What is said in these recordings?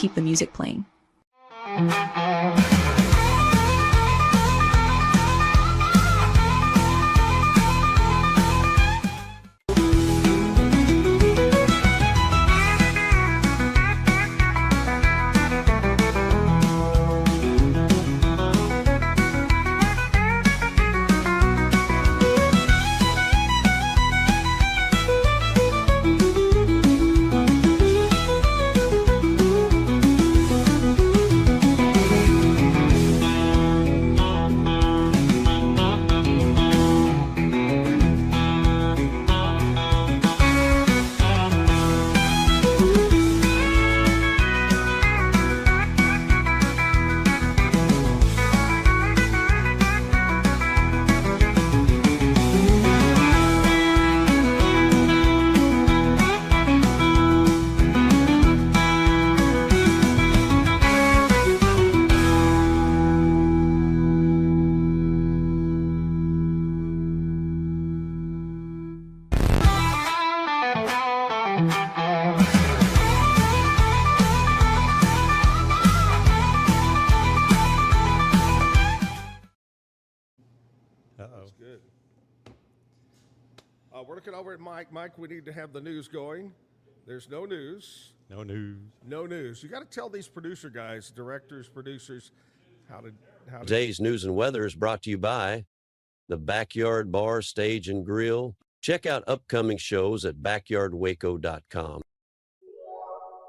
keep the music playing. That's good. We're looking over at Mike. Mike, we need to have the news going. There's no news. No news. No news. You got to tell these producer guys, directors, producers, how to. Today's news and weather is brought to you by the Backyard Bar, Stage, and Grill. Check out upcoming shows at backyardwaco.com.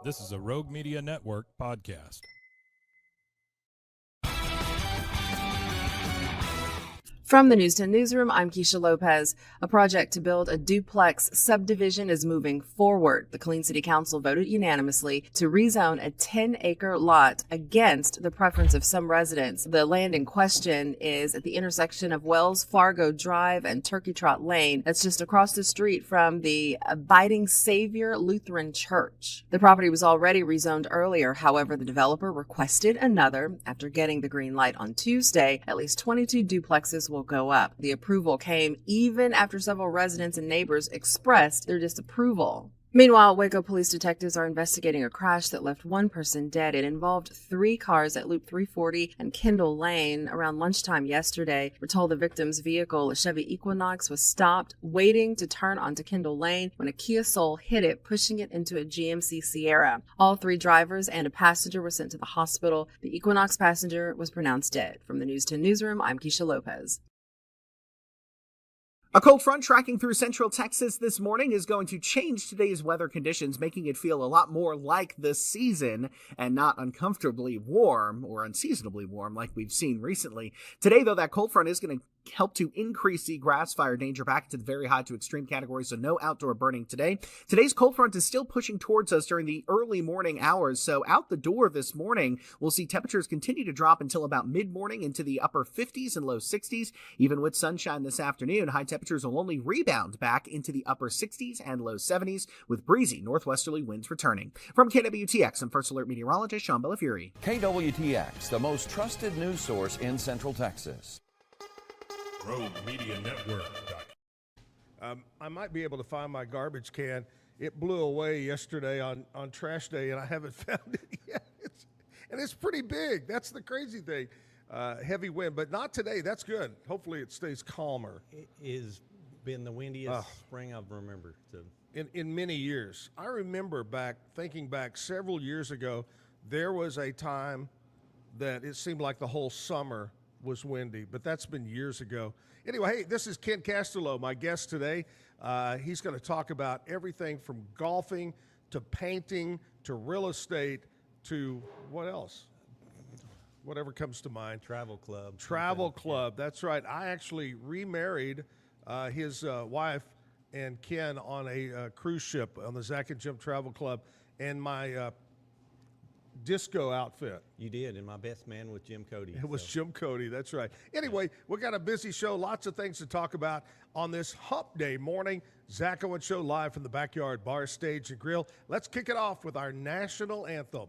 This is a Rogue Media Network podcast. From the News 10 Newsroom, I'm Keisha Lopez. A project to build a duplex subdivision is moving forward. The Killeen City Council voted unanimously to rezone a 10-acre lot against the preference of some residents. The land in question is at the intersection of Wells Fargo Drive and Turkey Trot Lane. That's just across the street from the Abiding Savior Lutheran Church. The property was already rezoned earlier. However, the developer requested another. After getting the green light on Tuesday, at least 22 duplexes will go up. The approval came even after several residents and neighbors expressed their disapproval. Meanwhile, Waco police detectives are investigating a crash that left one person dead. It involved 3 cars at Loop 340 and Kendall Lane around lunchtime yesterday. We're told the victim's vehicle, a Chevy Equinox, was stopped waiting to turn onto Kendall Lane when a Kia Soul hit it, pushing it into a GMC Sierra. All 3 drivers and a passenger were sent to the hospital. The Equinox passenger was pronounced dead. From the News 10 Newsroom, I'm Keisha Lopez. A cold front tracking through central Texas this morning is going to change today's weather conditions, making it feel a lot more like the season and not uncomfortably warm or unseasonably warm like we've seen recently. Today, though, that cold front is going to help to increase the grass fire danger back to the very high to extreme category, so no outdoor burning today. Today's cold front is still pushing towards us during the early morning hours, so out the door this morning, we'll see temperatures continue to drop until about mid-morning into the upper 50s and low 60s. Even with sunshine this afternoon, high temperatures will only rebound back into the upper 60s and low 70s, with breezy northwesterly winds returning. From KWTX, I'm First Alert meteorologist Sean Bellafury. KWTX, the most trusted news source in Central Texas. Rogue Media Network. I might be able to find my garbage can. It blew away yesterday on trash day, and I haven't found it yet. It's pretty big. That's the crazy thing. Heavy wind, but not today. That's good. Hopefully it stays calmer. It has been the windiest spring I've remembered. So. In many years. I remember thinking back several years ago, there was a time that it seemed like the whole summer was windy, but that's been years ago. Anyway, hey, this is Ken Castello, my guest today. He's going to talk about everything from golfing to painting to real estate to what else? Whatever comes to mind. Travel club. Travel club, that's right. I actually remarried his wife and Ken on a cruise ship on the Zack and Jim Travel Club, and my disco outfit. You did, and my best man was Jim Cody. It was Jim Cody, that's right. Anyway, we got a busy show, lots of things to talk about on this hump day morning. Zack Owen Show live from the Backyard Bar, Stage, and Grill. Let's kick it off with our national anthem.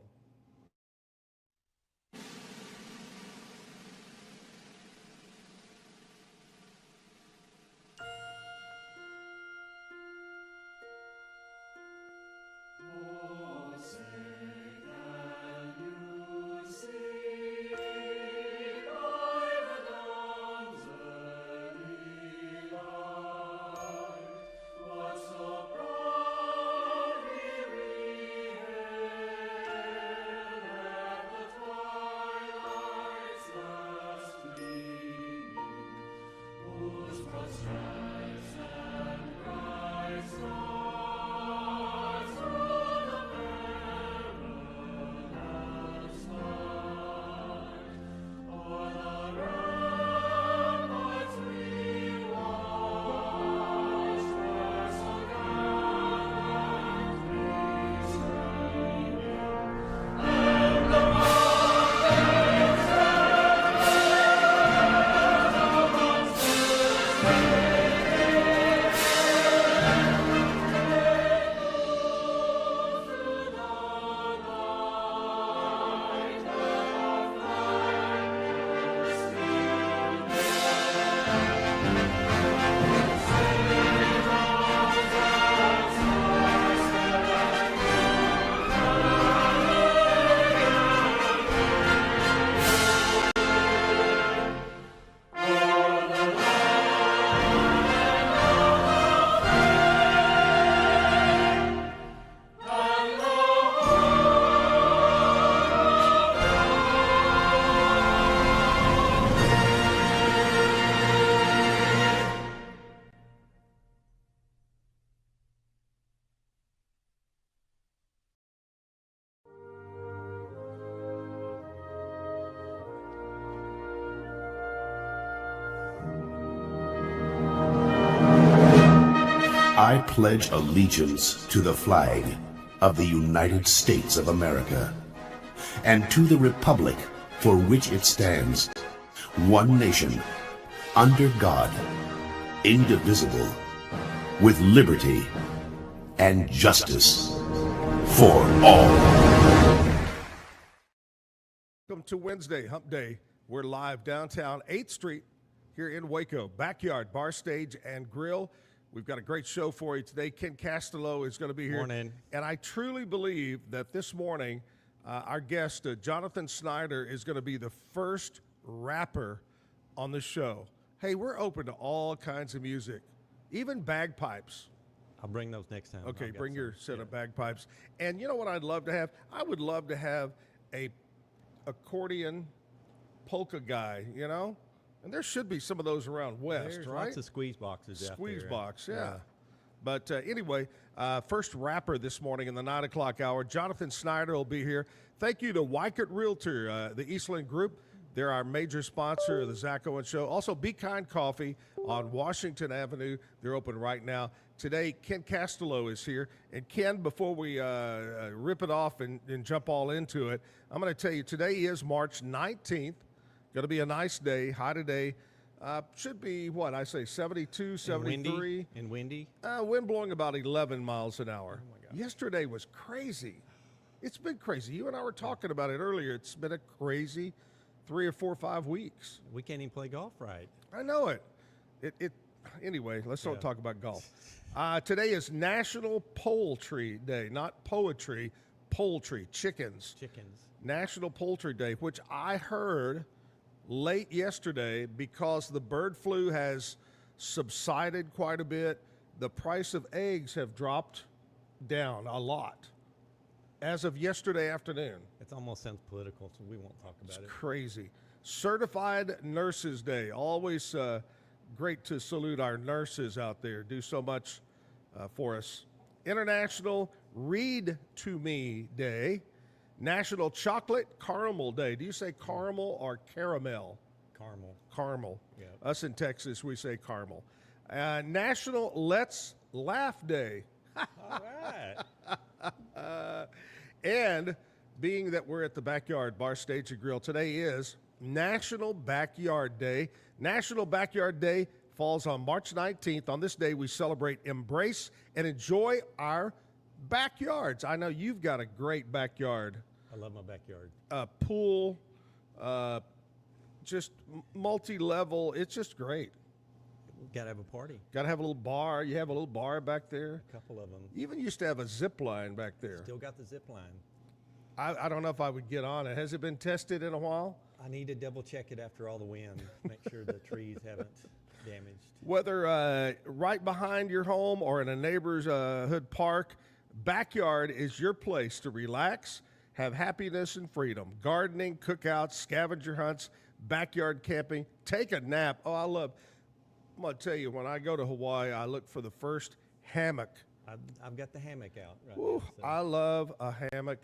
I pledge allegiance to the flag of the United States of America and to the republic for which it stands, one nation, under God, indivisible, with liberty and justice for all. Welcome to Wednesday, Hump Day. We're live downtown 8th Street here in Waco. Backyard, bar, stage, and grill. We've got a great show for you today. Ken Castello is going to be here. Morning. And I truly believe that this morning, our guest, Jonathan Snyder, is going to be the first rapper on the show. Hey, we're open to all kinds of music, even bagpipes. I'll bring those next time. Okay, I've got bring some. your set of bagpipes. And you know what I'd love to have? I would love to have a accordion polka guy, you know? And there should be some of those around West, There's right? lots of squeeze boxes out Squeeze there. box, yeah. But anyway, first rapper this morning in the 9 o'clock hour, Jonathan Snyder will be here. Thank you to Waco Realtor, the Eastland Group. They're our major sponsor of the Zack, Owen Show. Also, Be Kind Coffee on Washington Avenue. They're open right now. Today, Ken Castello is here. And Ken, before we rip it off and jump all into it, I'm going to tell you, today is March 19th. Going to be a nice day. High today. Should be, what, I say 72, 73. And windy? Wind blowing about 11 miles an hour. Oh, my God. Yesterday was crazy. It's been crazy. You and I were talking about it earlier. It's been a crazy 3 or 4 or 5 weeks. We can't even play golf right. I know it. Anyway, let's don't talk about golf. Today is National Poultry Day, not poetry, poultry, chickens. National Poultry Day, which I heard late yesterday because the bird flu has subsided quite a bit. The price of eggs have dropped down a lot as of yesterday afternoon. It almost sounds political, so we won't talk about it. It's crazy. Certified Nurses Day. Always great to salute our nurses out there. Do so much for us. International Read to Me Day. National Chocolate Caramel Day. Do you say caramel or caramel? Caramel. Caramel. Yeah. Us in Texas, we say caramel. National Let's Laugh Day. All right. And being that we're at the Backyard Bar, Stage, and Grill, today is National Backyard Day. National Backyard Day falls on March 19th. On this day, we celebrate, embrace, and enjoy our backyards. I know you've got a great backyard. I love my backyard. Pool, just multi-level. It's just great. We've got to have a party. Got to have a little bar. You have a little bar back there. A couple of them. You even used to have a zip line back there. Still got the zip line. I don't know if I would get on it. Has it been tested in a while? I need to double check it after all the wind. Make sure the trees haven't damaged. Whether right behind your home or in a neighbor's hood park, backyard is your place to relax, have happiness and freedom. Gardening, cookouts, scavenger hunts, backyard camping, take a nap. Oh, I'm going to tell you, when I go to Hawaii, I look for the first hammock. I've got the hammock out right Ooh, now. So. I love a hammock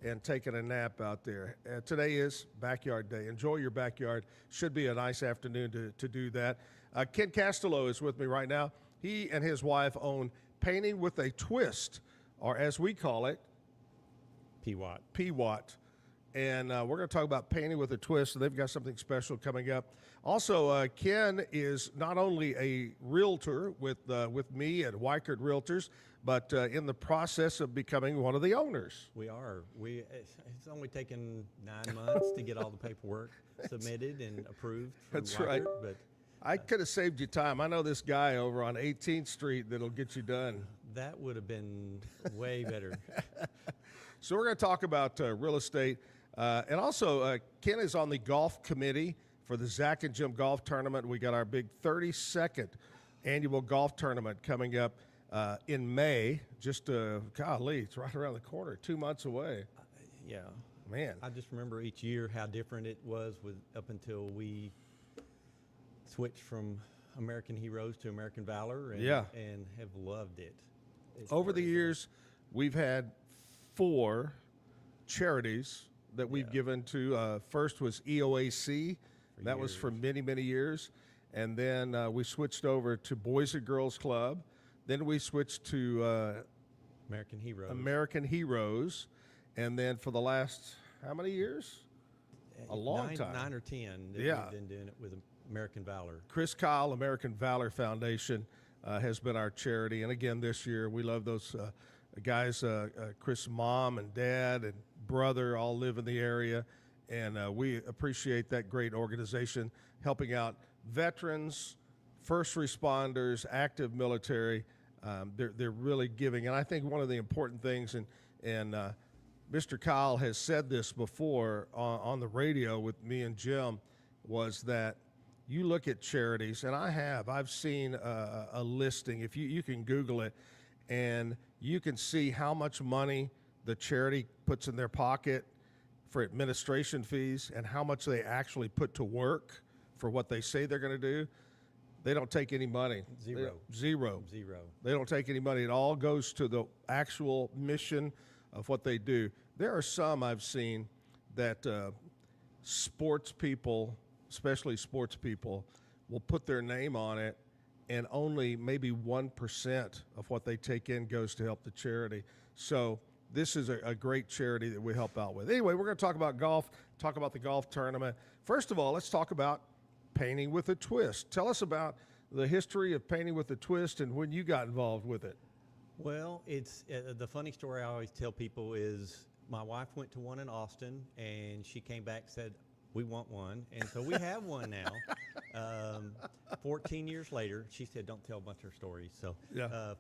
and taking a nap out there. Today is Backyard Day. Enjoy your backyard. Should be a nice afternoon to do that. Ken Castello is with me right now. He and his wife own Painting with a Twist, or as we call it, P-Watt. And we're going to talk about Painting with a Twist. So they've got something special coming up. Also, Ken is not only a realtor with me at Waco Realtors, but in the process of becoming one of the owners. We are. It's only taken 9 months to get all the paperwork submitted and approved. That's Waco, right. But I could have saved you time. I know this guy over on 18th Street that'll get you done. that would have been way better. So we're going to talk about real estate. And also, Ken is on the golf committee for the Zack and Jim golf tournament. We got our big 32nd annual golf tournament coming up in May. Just, golly, it's right around the corner, 2 months away. Yeah. Man. I just remember each year how different it was up until we switched from American Heroes to American Valor and have loved it. Over the years, we've had 4 charities that we've given to. First was EOAC. That was for many, many years. And then we switched over to Boys and Girls Club. Then we switched to American Heroes. American Heroes. And then for the last, how many years? A long time. 9 or 10. Yeah. We've been doing it with American Valor. Chris Kyle, American Valor Foundation has been our charity. And again, this year, we love those guys. Chris' mom and dad and brother all live in the area. And we appreciate that great organization helping out veterans, first responders, active military. They're really giving. And I think one of the important things, and Mr. Kyle has said this before on the radio with me and Jim, was that you look at charities, and I've seen a listing. If you can Google it, and you can see how much money the charity puts in their pocket for administration fees and how much they actually put to work for what they say they're going to do. They don't take any money. Zero. They don't take any money. It all goes to the actual mission of what they do. There are some I've seen that sports people, especially sports people, will put their name on it, and only maybe 1% of what they take in goes to help the charity. So this is a great charity that we help out with. Anyway, we're going to talk about golf, talk about the golf tournament. First of all, let's talk about Painting with a Twist. Tell us about the history of Painting with a Twist and when you got involved with it. Well, it's the funny story I always tell people is my wife went to one in Austin, and she came back and said, we want one. And so we have one now. 14 years later, she said, don't tell a bunch of stories. So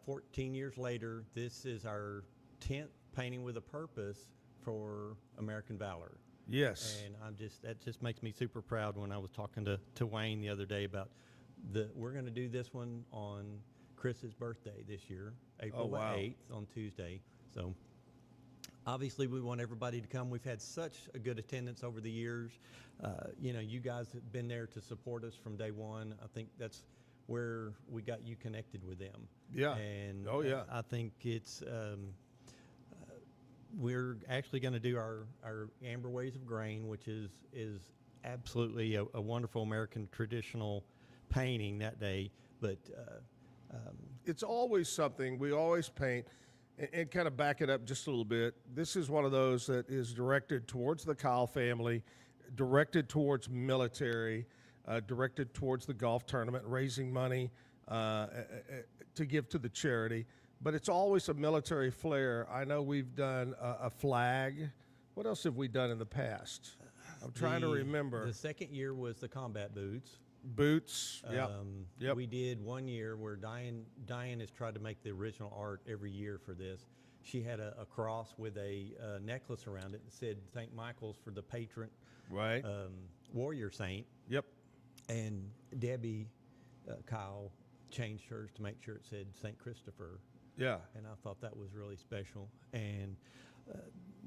14 years later, this is our 10th Painting with a Purpose for American Valor. Yes. And that just makes me super proud when I was talking to Wayne the other day about we're going to do this one on Chris's birthday this year, April the 8th on Tuesday. So obviously we want everybody to come. We've had such a good attendance over the years. You guys have been there to support us from day one. I think that's where we got you connected with them. Yeah. And I think it's we're actually going to do our Amber Ways of Grain, which is absolutely a wonderful American traditional painting that day. But it's always something. We always paint, and kind of back it up just a little bit. This is one of those that is directed towards the Kyle family, directed towards military, directed towards the golf tournament, raising money to give to the charity. But it's always a military flair. I know we've done a flag. What else have we done in the past? I'm trying to remember. The second year was the combat boots. Yep. We did one year where Diane has tried to make the original art every year for this. She had a cross with a necklace around it that said St. Michael's for the patron, right? Warrior saint. Yep. And Debbie Kyle changed hers to make sure it said St. Christopher. Yeah. And I thought that was really special. And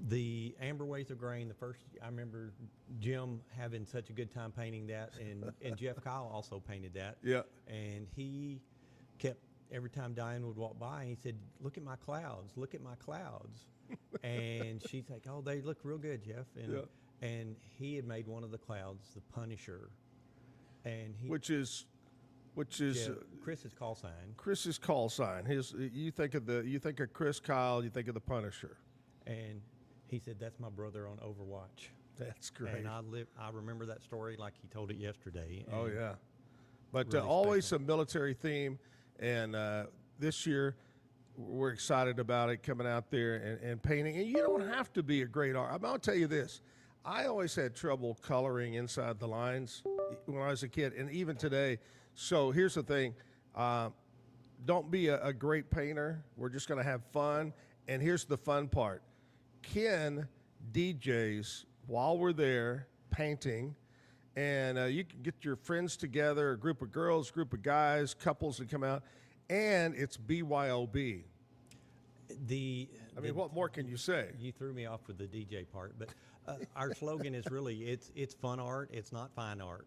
the Amber Ways of Grain, I remember Jim having such a good time painting that, and Jeff Kyle also painted that. Yeah. And he kept, every time Diane would walk by, he said, look at my clouds, look at my clouds. And she's like, oh, they look real good, Jeff. And he had made one of the clouds, the Punisher. And which is Chris's call sign. Chris's call sign. You think of Chris Kyle, you think of the Punisher. And he said, that's my brother on Overwatch. That's great. And I remember that story like he told it yesterday. Oh yeah, but really always special. a military theme, and this year we're excited about it, coming out there and painting. And you don't have to be a great artist. I'll tell you this. I always had trouble coloring inside the lines when I was a kid, and even today. So here's the thing. Don't be a great painter. We're just going to have fun. And here's the fun part. Ken DJs while we're there painting, and you can get your friends together, a group of girls, group of guys, couples that come out, and it's BYOB. What more can you say? You threw me off with the DJ part, but our slogan is really, it's fun art, it's not fine art.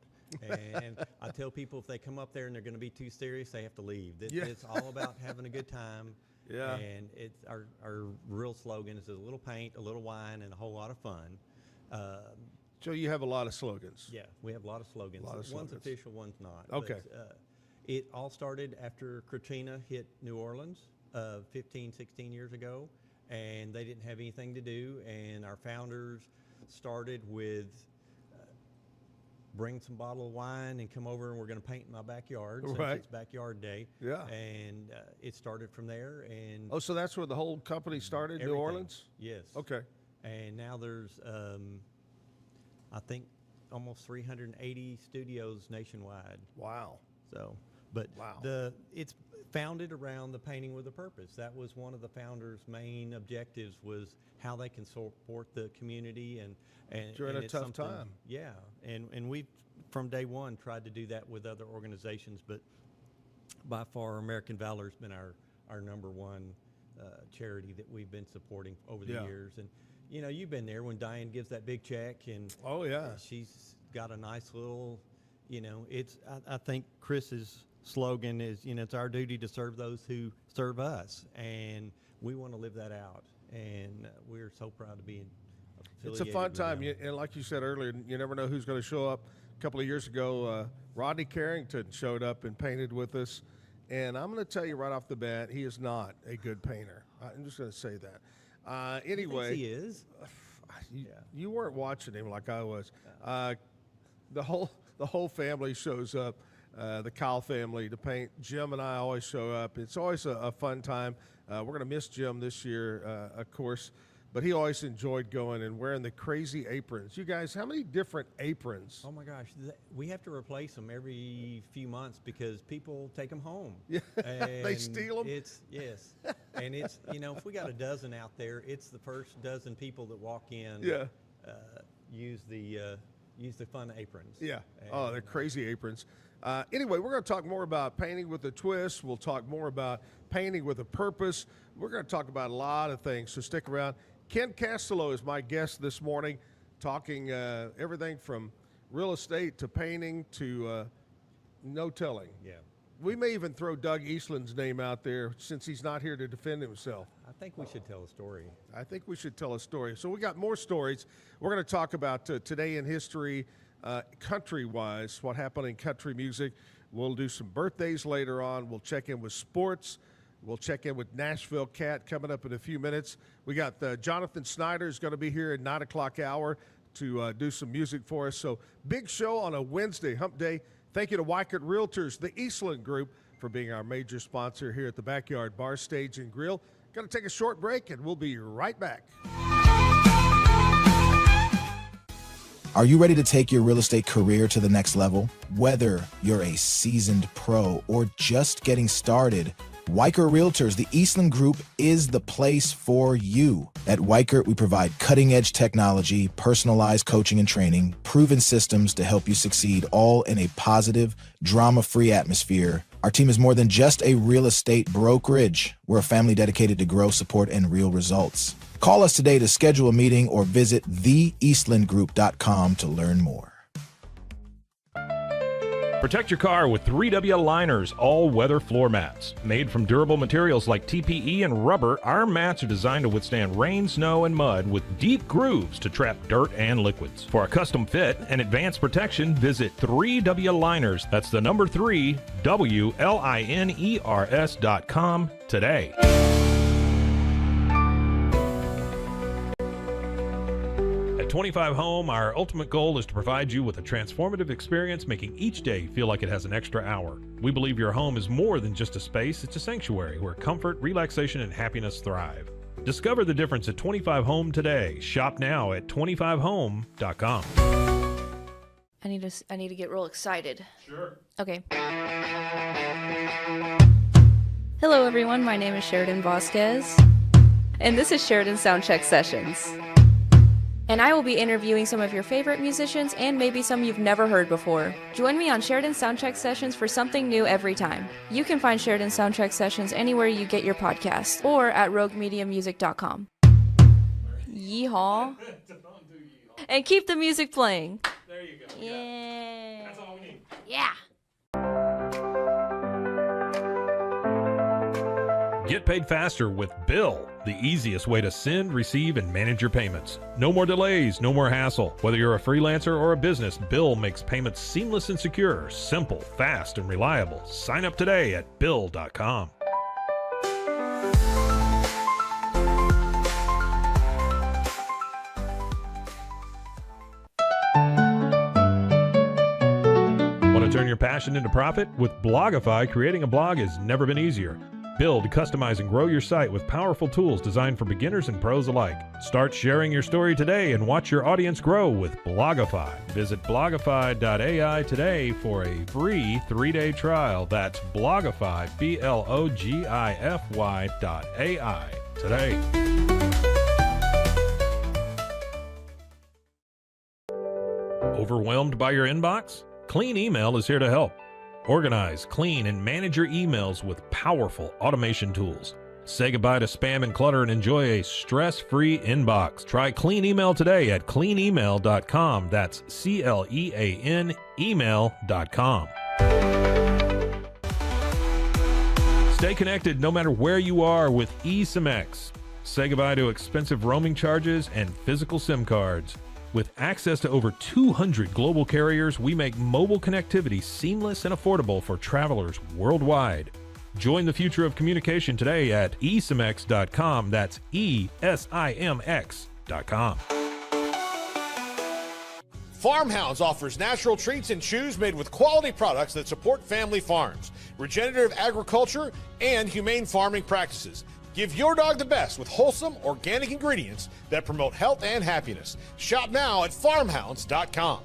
And I tell people if they come up there and they're going to be too serious, they have to leave. It's all about having a good time. Yeah. And it's our real slogan is a little paint, a little wine, and a whole lot of fun. So you have a lot of slogans. Yeah, we have a lot of slogans. One's official, one's not. Okay. But, It all started after Katrina hit New Orleans 15, 16 years ago, and they didn't have anything to do, and our founders started with bring some bottle of wine and come over and we're going to paint in my backyard since it's backyard day. Yeah. And it started from there. And Oh, so that's where the whole company started, New Orleans? Yes. Okay. And now there's, I think, almost 380 studios nationwide. Wow. So, but Wow. it's founded around the painting with a purpose. That was one of the founders' main objectives, was how they can support the community and during and a it's tough something- time. Yeah, and we've from day one tried to do that with other organizations, but by far American Valor has been our number one charity that we've been supporting over the years. And you know, you've been there when Diane gives that big check, and Oh, yeah. she's got a nice little, you know, it's I think Chris's slogan is, you know, it's our duty to serve those who serve us, and we want to live that out, and we're so proud to be It's a fun time, and like you said earlier, you never know who's going to show up. A couple of years ago, Rodney Carrington showed up and painted with us, and I'm going to tell you right off the bat, he is not a good painter. I'm just going to say that. Anyway, he is. You weren't watching him like I was. The whole family shows up, the Kyle family, to paint. Jim and I always show up. It's always a fun time. We're going to miss Jim this year, of course. But he always enjoyed going and wearing the crazy aprons. You guys, how many different aprons? Oh my gosh, we have to replace them every few months because people take them home. Yeah, they And steal them. Yes, and it's, you know, if we got a dozen out there, it's the first dozen people that walk in. Yeah. Use the fun aprons. Yeah. Oh, they're crazy aprons. Anyway, we're going to talk more about painting with a twist. We'll talk more about painting with a purpose. We're going to talk about a lot of things, so stick around. Ken Castello is my guest this morning, talking everything from real estate to painting to no telling. Yeah. We may even throw Doug Eastland's name out there since he's not here to defend himself. I think we should tell a story. I think we should tell a story. So we got more stories. We're going to talk about today in history, country-wise, what happened in country music. We'll do some birthdays later on. We'll check in with sports. We'll check in with Nashville Cat coming up in a few minutes. We got Jonathan Snyder is going to be here at 9 o'clock hour to do some music for us. So big show on a Wednesday, hump day. Thank you to Waco Realtors, the Eastland Group, for being our major sponsor here at the Backyard Bar, Stage, and Grill. Going to take a short break, and we'll be right back. Are you ready to take your real estate career to the next level? Whether you're a seasoned pro or just getting started, Waco Realtors, the Eastland Group, is the place for you. At Waco, we provide cutting-edge technology, personalized coaching and training, proven systems to help you succeed, all in a positive, drama-free atmosphere. Our team is more than just a real estate brokerage. We're a family dedicated to growth, support, and real results. Call us today to schedule a meeting or visit theeastlandgroup.com to learn more. Protect your car with 3W Liners all-weather floor mats. Made from durable materials like TPE and rubber, our mats are designed to withstand rain, snow, and mud with deep grooves to trap dirt and liquids. For a custom fit and advanced protection, visit 3W Liners. That's the number 3, WLINERS.com today. At 25 Home, our ultimate goal is to provide you with a transformative experience, making each day feel like it has an extra hour. We believe your home is more than just a space, it's a sanctuary where comfort, relaxation, and happiness thrive. Discover the difference at 25 Home today. Shop now at 25home.com. I need to get real excited. Sure. Okay. Hello everyone, my name is Sheridan Vasquez, and this is Sheridan Soundcheck Sessions. And I will be interviewing some of your favorite musicians and maybe some you've never heard before. Join me on Sheridan Soundcheck Sessions for something new every time. You can find Sheridan Soundcheck Sessions anywhere you get your podcasts or at roguemediamusic.com. Yeehaw. And keep the music playing. There you go. Yeah. That's all we need. Yeah. Get paid faster with Bill. the easiest way to send, receive, and manage your payments. No more delays, no more hassle. Whether you're a freelancer or a business, Bill makes payments seamless and secure, simple, fast, and reliable. Sign up today at Bill.com. Want to turn your passion into profit? With Blogify, creating a blog has never been easier. Build, customize, and grow your site with powerful tools designed for beginners and pros alike. Start sharing your story today and watch your audience grow with Blogify. Visit blogify.ai today for a free 3-day trial. That's Blogify, Blogify.ai today. Overwhelmed by your inbox? Clean Email is here to help. Organize, clean, and manage your emails with powerful automation tools. Say goodbye to spam and clutter and enjoy a stress-free inbox. Try Clean Email today at cleanemail.com. That's CLEAN email.com. Stay connected no matter where you are with eSIM-X. Say goodbye to expensive roaming charges and physical SIM cards. With access to over 200 global carriers, we make mobile connectivity seamless and affordable for travelers worldwide. Join the future of communication today at esimx.com. That's ESIMX.com. Farmhounds offers natural treats and chews made with quality products that support family farms, regenerative agriculture, and humane farming practices. Give your dog the best with wholesome, organic ingredients that promote health and happiness. Shop now at farmhounds.com.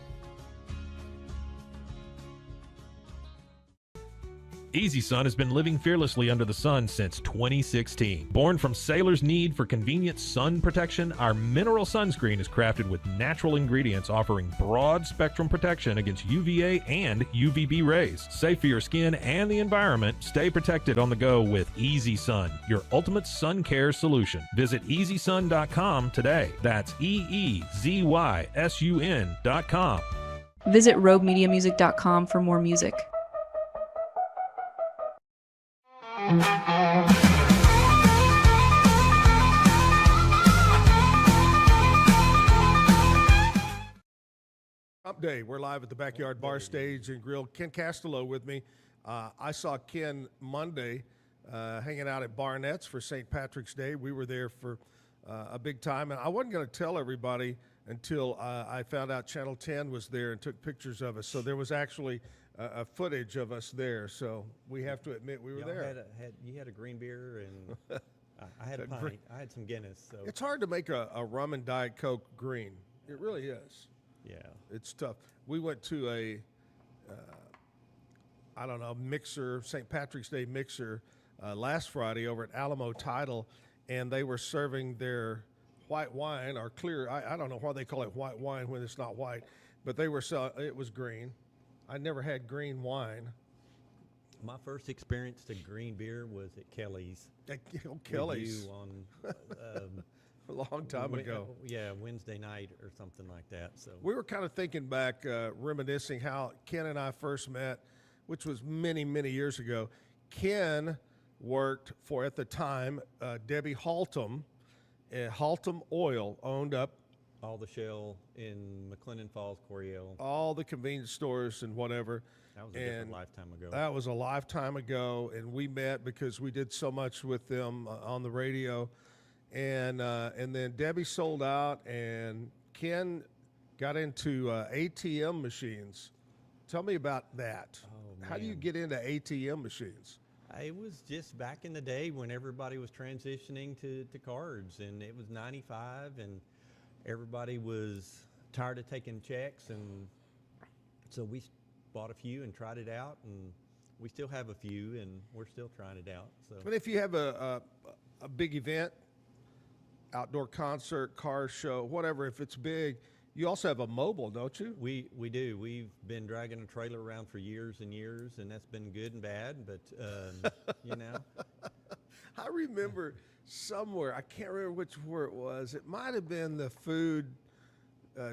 Easy Sun has been living fearlessly under the sun since 2016. Born from sailors' need for convenient sun protection, our mineral sunscreen is crafted with natural ingredients offering broad spectrum protection against UVA and UVB rays. Safe for your skin and the environment, stay protected on the go with Easy Sun, your ultimate sun care solution. Visit EasySun.com today. That's EEZYSUN.com. Visit RogueMediaMusic.com for more music. Update. We're live at the Backyard Bar Stage and Grill. Ken Castello with me. I saw Ken Monday hanging out at Barnett's for St. Patrick's Day. We were there for a big time, and I wasn't going to tell everybody until I found out Channel 10 was there and took pictures of us. So there was actually a footage of us there. So we have to admit we were there. You had a green beer, and I had a pint. I had some Guinness. So it's hard to make a rum and Diet Coke green. It really is. Yeah, it's tough. We went to a, mixer, St. Patrick's Day mixer last Friday over at Alamo Title, and they were serving their white wine or clear. I don't know why they call it white wine when it's not white, but they were it was green. I never had green wine. My first experience to green beer was at Kelly's. Kelly's on a long time ago. Yeah, Wednesday night or something like that. So we were kind of thinking back, reminiscing how Ken and I first met, which was many, many years ago. Ken worked for, at the time, Debbie Haltom. Haltom Oil owned up all the Shell in McLennan Falls, Coryell. All the convenience stores and whatever. That was a different lifetime ago. That was a lifetime ago, and we met because we did so much with them on the radio. And then Debbie sold out, and Ken got into ATM machines. Tell me about that. Oh, how do you get into ATM machines? It was just back in the day when everybody was transitioning to cards, and it was 95, and everybody was tired of taking checks, and so we bought a few and tried it out, and we still have a few, and we're still trying it out. So, but if you have a big event, outdoor concert, car show, whatever, if it's big, you also have a mobile, don't you? We do. We've been dragging a trailer around for years and years, and that's been good and bad, but, you know. I remember somewhere, I can't remember where it was. It might have been the food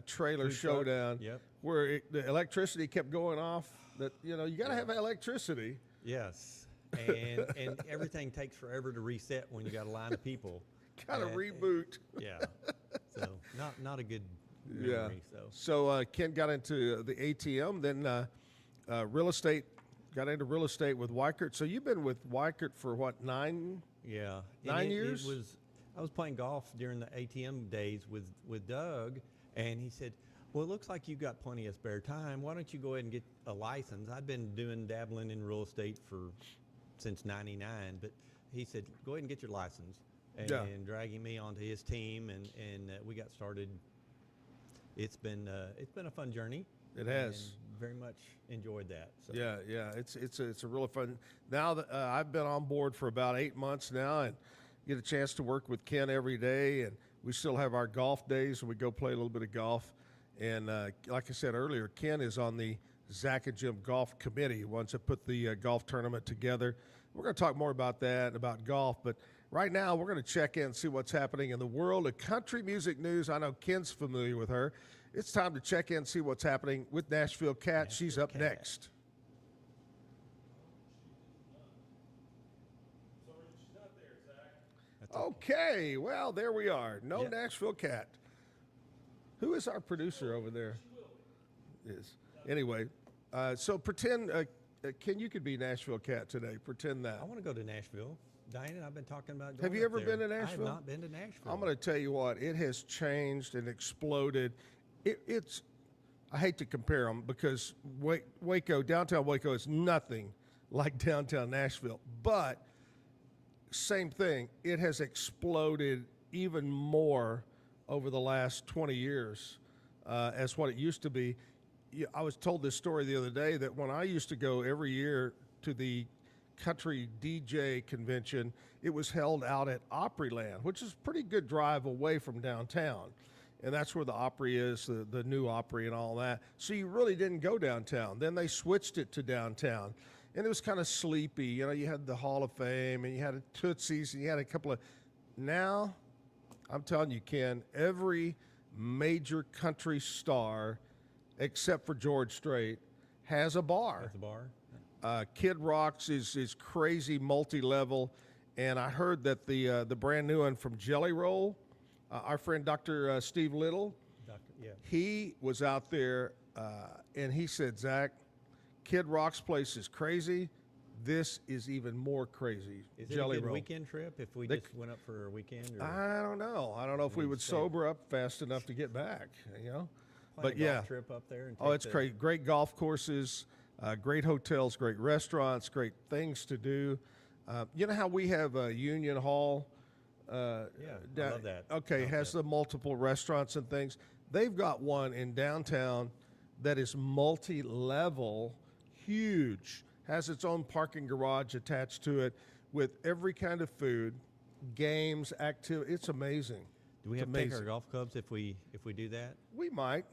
trailer showdown, where the electricity kept going off. That, you got to have electricity. Yes, and everything takes forever to reset when you got a line of people. Got to reboot. Yeah. So not a good memory. Yeah. So Ken got into the ATM, then real estate. Got into real estate with Weichert. So you've been with Weichert for what, 9? Yeah. 9 years? I was playing golf during the ATM days with Doug, and he said, well, it looks like you've got plenty of spare time. Why don't you go ahead and get a license? I'd been dabbling in real estate since '99, but he said, go ahead and get your license, and dragging me onto his team, and we got started. It's been a fun journey. It has. And very much enjoyed that. So. Yeah. It's a really fun. Now that I've been on board for about 8 months now, and get a chance to work with Ken every day, and we still have our golf days, and we go play a little bit of golf. And like I said earlier, Ken is on the Zack and Jim Golf Committee, ones that put the golf tournament together. We're going to talk more about that, about golf, but right now we're going to check in and see what's happening in the world of country music news. I know Ken's familiar with her. It's time to check in and see what's happening with Nashville Cat. She's up next. Okay, well, there we are. No Nashville Cat. Who is our producer over there? Anyway, so pretend, Ken, you could be Nashville Cat today. Pretend that. I want to go to Nashville. Diane, I've been talking about going Have you ever there. been to Nashville? I have not been to Nashville. I'm going to tell you what, it has changed and exploded. It's, I hate to compare them because Waco, downtown Waco is nothing like downtown Nashville, but same thing, it has exploded even more over the last 20 years as what it used to be. I was told this story the other day that when I used to go every year to the country DJ convention, it was held out at Opryland, which is a pretty good drive away from downtown. And that's where the Opry is, the new Opry and all that. So you really didn't go downtown. Then they switched it to downtown. And it was kind of sleepy. You know, you had the Hall of Fame, and you had a Tootsie's, and you had a couple of... Now, I'm telling you, Ken, every major country star, except for George Strait, has a bar. Has a bar. Kid Rock's is crazy multi-level. And I heard that the brand new one from Jelly Roll, our friend Dr. Steve Little, he was out there, and he said, Zach, Kid Rock's place is crazy. This is even more crazy. Is Jelly it a good Roll. weekend trip if we just went up for a weekend? Or I don't know. I don't know if we would sober up fast enough to get back, you know. Plan But a yeah, golf trip up there and it's great. Great golf courses, great hotels, great restaurants, great things to do. You know how we have Union Hall? I love that. Okay, has the multiple restaurants and things. They've got one in downtown that is multi-level, huge, has its own parking garage attached to it with every kind of food, games, activity. It's amazing. Do we have to take our golf clubs if we do that? We might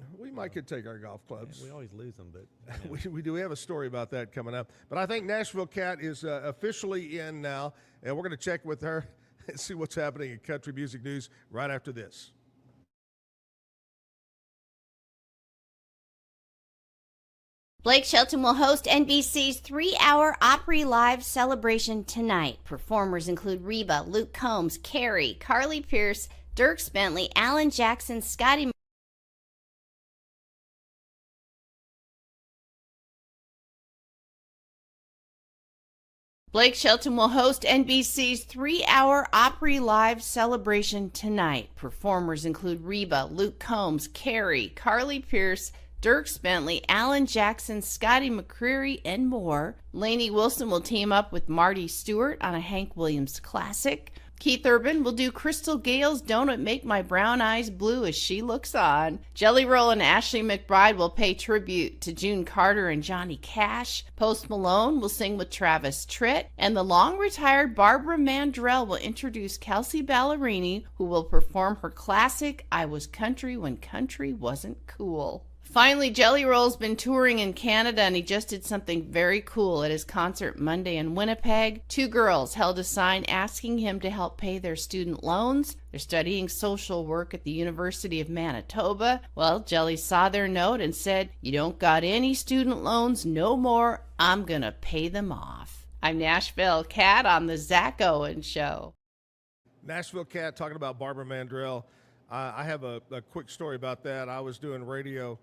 could take our golf clubs. We always lose them, but you know. we do. We have a story about that coming up. But I think Nashville Cat is officially in now, and we're going to check with her and see what's happening in country music news right after this. Blake Shelton will host NBC's 3-hour Opry Live celebration tonight. Performers include Reba, Luke Combs, Carrie, Carly Pearce, Dierks Bentley, Alan Jackson, Scotty. Blake Shelton will host NBC's 3-hour Opry Live celebration tonight. Performers include Reba, Luke Combs, Carrie, Carly Pearce, Dierks Bentley, Alan Jackson, Scotty McCreery, and more. Lainey Wilson will team up with Marty Stewart on a Hank Williams classic. Keith Urban will do Crystal Gale's Don't It Make My Brown Eyes Blue as she looks on. Jelly Roll and Ashley McBride will pay tribute to June Carter and Johnny Cash. Post Malone will sing with Travis Tritt. And the long-retired Barbara Mandrell will introduce Kelsey Ballerini, who will perform her classic I Was Country When Country Wasn't Cool. Finally, Jelly Roll's been touring in Canada, and he just did something very cool at his concert Monday in Winnipeg. 2 girls held a sign asking him to help pay their student loans. They're studying social work at the University of Manitoba. Well, Jelly saw their note and said, "You don't got any student loans no more. I'm gonna pay them off." I'm Nashville Cat on the Zack Owen Show. Nashville Cat, talking about Barbara Mandrell. I have a quick story about that. I was doing radio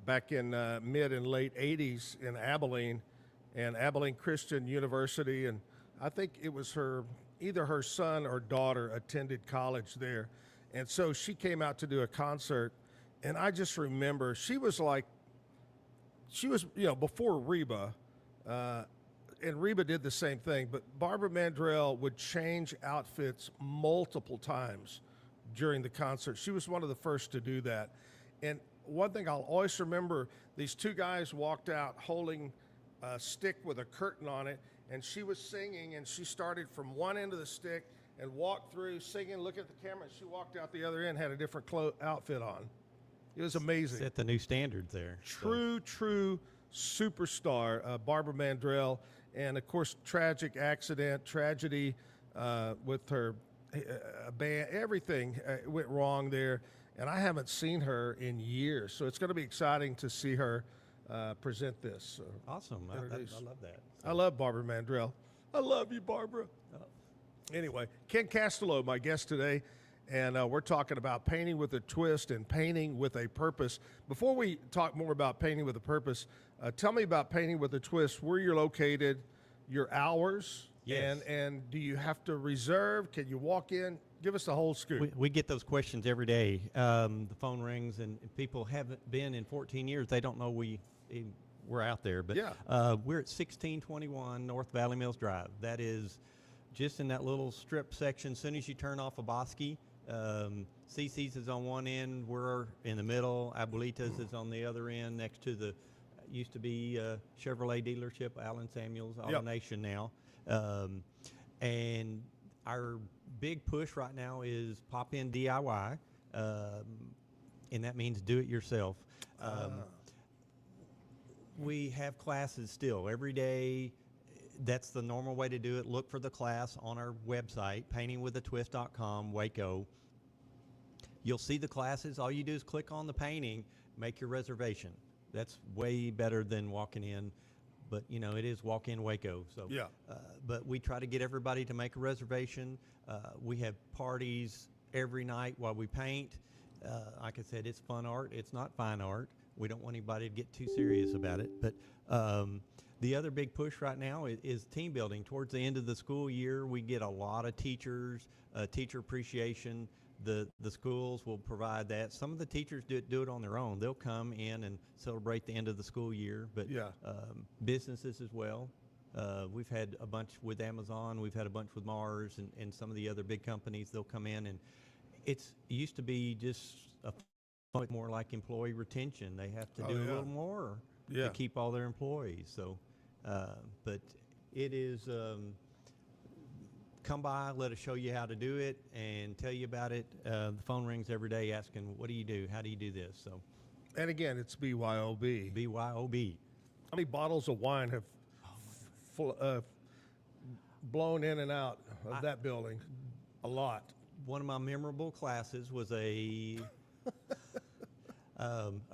back in mid and late 80s in Abilene, and Abilene Christian University, and I think it was either her son or daughter attended college there. And so she came out to do a concert, and I just remember she was, before Reba, and Reba did the same thing, but Barbara Mandrell would change outfits multiple times during the concert. She was one of the first to do that. And one thing I'll always remember, these two guys walked out holding a stick with a curtain on it, and she was singing, and she started from one end of the stick and walked through singing, look at the camera, and she walked out the other end, had a different outfit on. It was amazing. Set the new standards there. True superstar, Barbara Mandrell. And, of course, tragic accident, tragedy with her band. Everything went wrong there. And I haven't seen her in years. So it's going to be exciting to see her present this. So awesome. I love that. I love Barbara Mandrell. I love you, Barbara. Oh. Anyway, Ken Castello, my guest today. And we're talking about painting with a twist and painting with a purpose. Before we talk more about painting with a purpose, tell me about painting with a twist, where you're located, your hours, yes. and do you have to reserve? Can you walk in? Give us the whole scoop. We get those questions every day. The phone rings, and people haven't been in 14 years. They don't know we're out there. But yeah. We're at 1621 North Valley Mills Drive. That is just in that little strip section. As soon as you turn off of Bosque, CC's is on one end, we're in the middle, Abuelitas is on the other end, next to the used to be Chevrolet dealership, Allen Samuels, AutoNation now. And our big push right now is pop in DIY, and that means do it yourself. We have classes still every day. That's the normal way to do it. Look for the class on our website, paintingwithatwist.com, Waco. You'll see the classes. All you do is click on the painting, make your reservation. That's way better than walking in, but it is walk in Waco. So yeah. But we try to get everybody to make a reservation. We have parties every night while we paint. Like I said, it's fun art. It's not fine art. We don't want anybody to get too serious about it, but the other big push right now is team building. Towards the end of the school year, we get a lot of teachers, teacher appreciation. The schools will provide that. Some of the teachers do it on their own. They'll come in and celebrate the end of the school year, but yeah. Businesses as well. We've had a bunch with Amazon. We've had a bunch with Mars and some of the other big companies. They'll come in, and it used to be just more like employee retention. They have to do a little more to keep all their employees. So. But it is, come by, let us show you how to do it and tell you about it. The phone rings every day asking, what do you do? How do you do this? So, and again, it's BYOB. BYOB. How many bottles of wine have blown in and out of that building? A lot. One of my memorable classes was a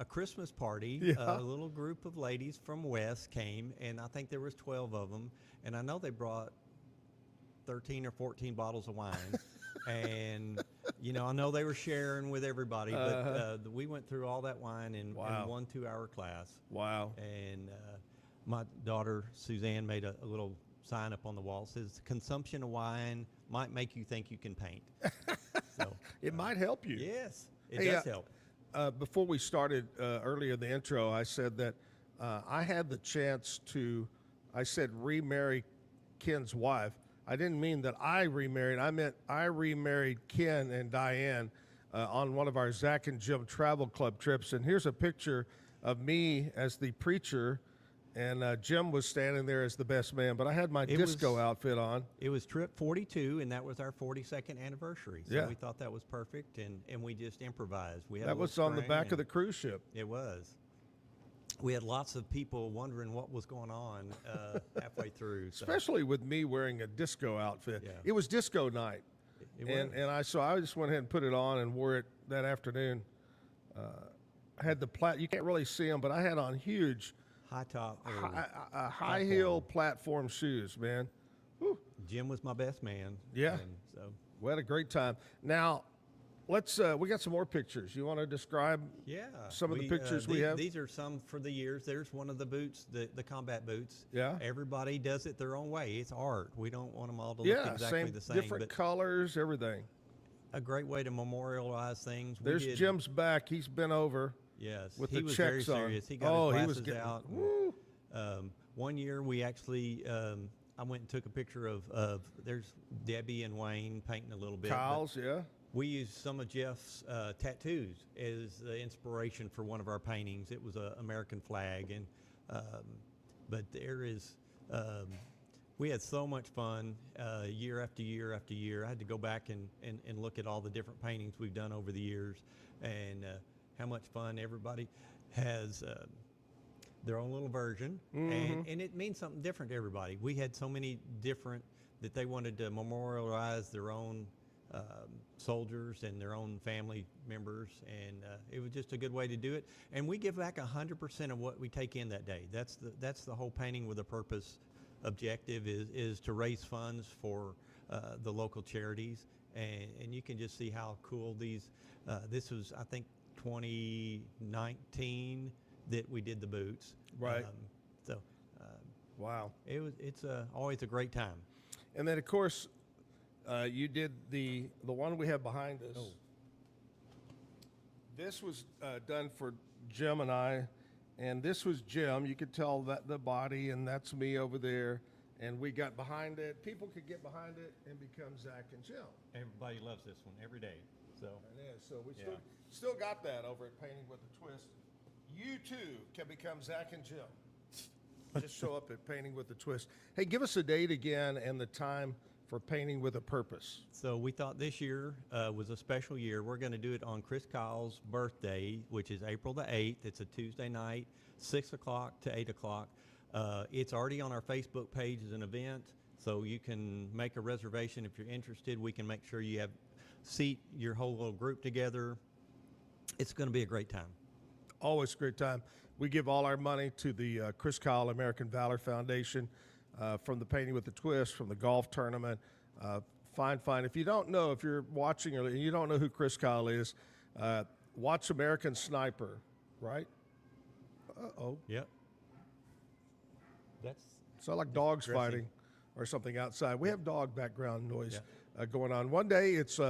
Christmas party. Yeah. A little group of ladies from West came, and I think there was 12 of them, and I know they brought 13 or 14 bottles of wine. And I know they were sharing with everybody, but we went through all that wine in 1 2-hour class. Wow. And my daughter Suzanne made a little sign up on the wall. It says consumption of wine might make you think you can paint. So it might help you. Yes, it does help. Before we started earlier in the intro, I said that I had the chance to, remarry Ken's wife. I didn't mean that I remarried. I meant I remarried Ken and Diane on one of our Zack and Jim Travel Club trips. And here's a picture of me as the preacher, and Jim was standing there as the best man. But I had my disco outfit on. It was trip 42, and that was our 42nd anniversary. So we thought that was perfect, and we just improvised. That was on the back of the cruise ship. It was. We had lots of people wondering what was going on halfway through. So. Especially with me wearing a disco outfit. Yeah. It was disco night. And I just went ahead and put it on and wore it that afternoon. I had you can't really see them, but I had on huge high heel platform shoes, man. Whew. Jim was my best man. Yeah. And so We had a great time. Now, let's. We got some more pictures. You want to describe? Some of the pictures we have. These are some for the years. There's one of the boots, the combat boots. Yeah. Everybody does it their own way. It's art. We don't want them all to look exactly the same. Different colors, everything. A great way to memorialize things. There's Jim's back. He's been over. Yes. With he the was checks very on. serious. He got his glasses getting, out. Woo. One year we actually, I went and took a picture of there's Debbie and Wayne painting a little bit. Kyle's, yeah. We used some of Jeff's tattoos as the inspiration for one of our paintings. It was an American flag, and but there is. We had so much fun year after year after year. I had to go back and look at all the different paintings we've done over the years, and how much fun everybody has their own little version, and it means something different to everybody. We had so many different that they wanted to memorialize their own soldiers and their own family members, and it was just a good way to do it. And we give back 100% of what we take in that day. That's the whole Painting with a Purpose objective is to raise funds for the local charities, and you can just see how cool these. This was, I think, 2019 that we did the boots. Right. Wow. It's always a great time. And then of course, you did the one we have behind us. Oh. This was done for Jim and I. And this was Jim. You could tell that the body, and that's me over there. And we got behind it. People could get behind it and become Zack and Jim. Everybody loves this one every day. So it is. So we still got that over at Painting with a Twist. You too can become Zack and Jim. Just show up at Painting with a Twist. Hey, give us a date again and the time for Painting with a Purpose. So we thought this year was a special year. We're going to do it on Chris Kyle's birthday, which is April the 8th. It's a Tuesday night, 6 o'clock to 8 o'clock. It's already on our Facebook page as an event, so you can make a reservation if you're interested. We can make sure you have seat your whole little group together. It's going to be a great time. Always a great time. We give all our money to the Chris Kyle American Valor Foundation. From the Painting with a Twist, from the golf tournament. Fine. If you don't know, if you're watching or you don't know who Chris Kyle is, watch American Sniper, right? Uh-oh. Yep. Sound like dogs fighting or something outside. We have dog background noise going on. One day it's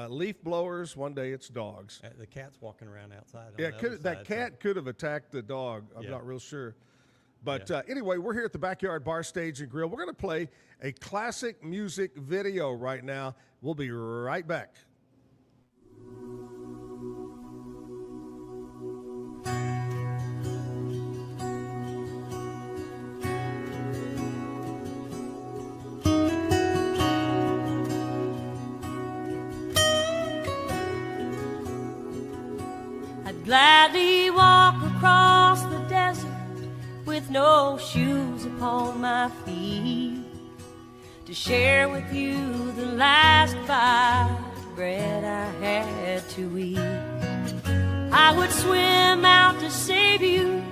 leaf blowers, one day it's dogs. The cat's walking around outside. That cat could have attacked the dog. I'm not real sure. But anyway, we're here at the Backyard Bar, Stage, and Grill. We're going to play a classic music video right now. We'll be right back. I'd gladly walk across the desert with no shoes upon my feet, to share with you the last bite of bread I had to eat. I would swim out to save you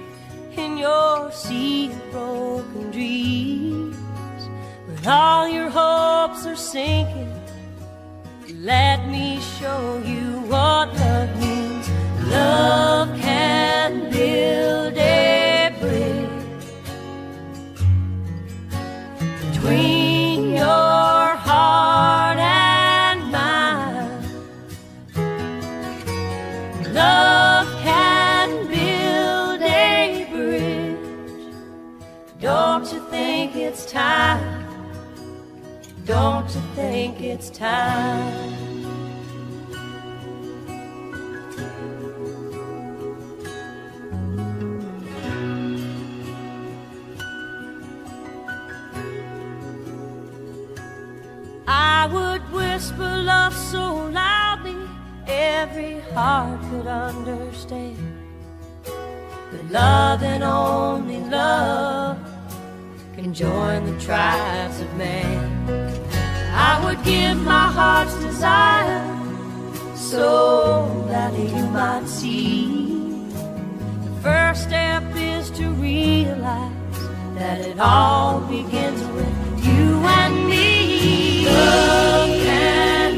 in your sea of broken dreams, but all your hopes are sinking. Let me show you what love means. Love can build a bridge between your heart and mine. Love can build a bridge. Don't you think it's time? Don't you think it's time? I would whisper love so loudly every heart could understand, but love and only love can join the tribes of man. I would give my heart's desire so that you might see. The first step is to realize that it all begins with you and me. Love can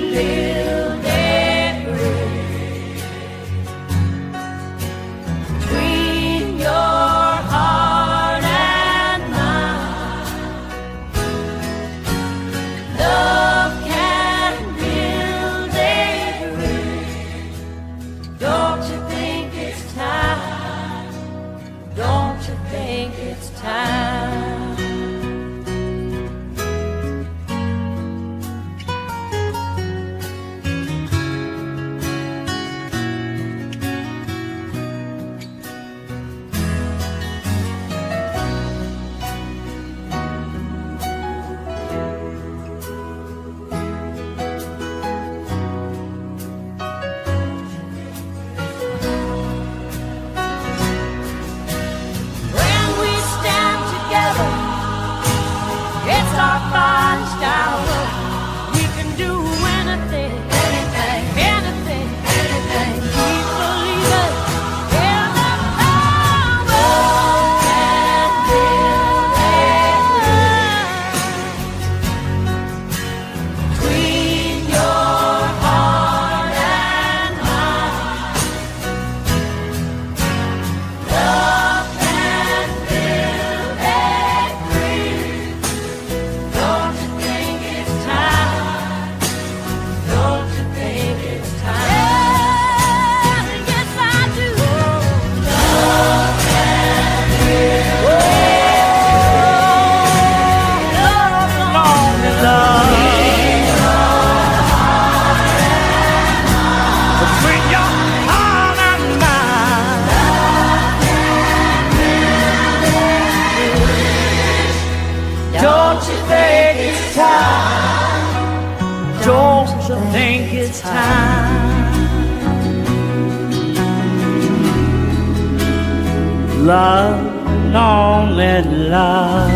love, long let love.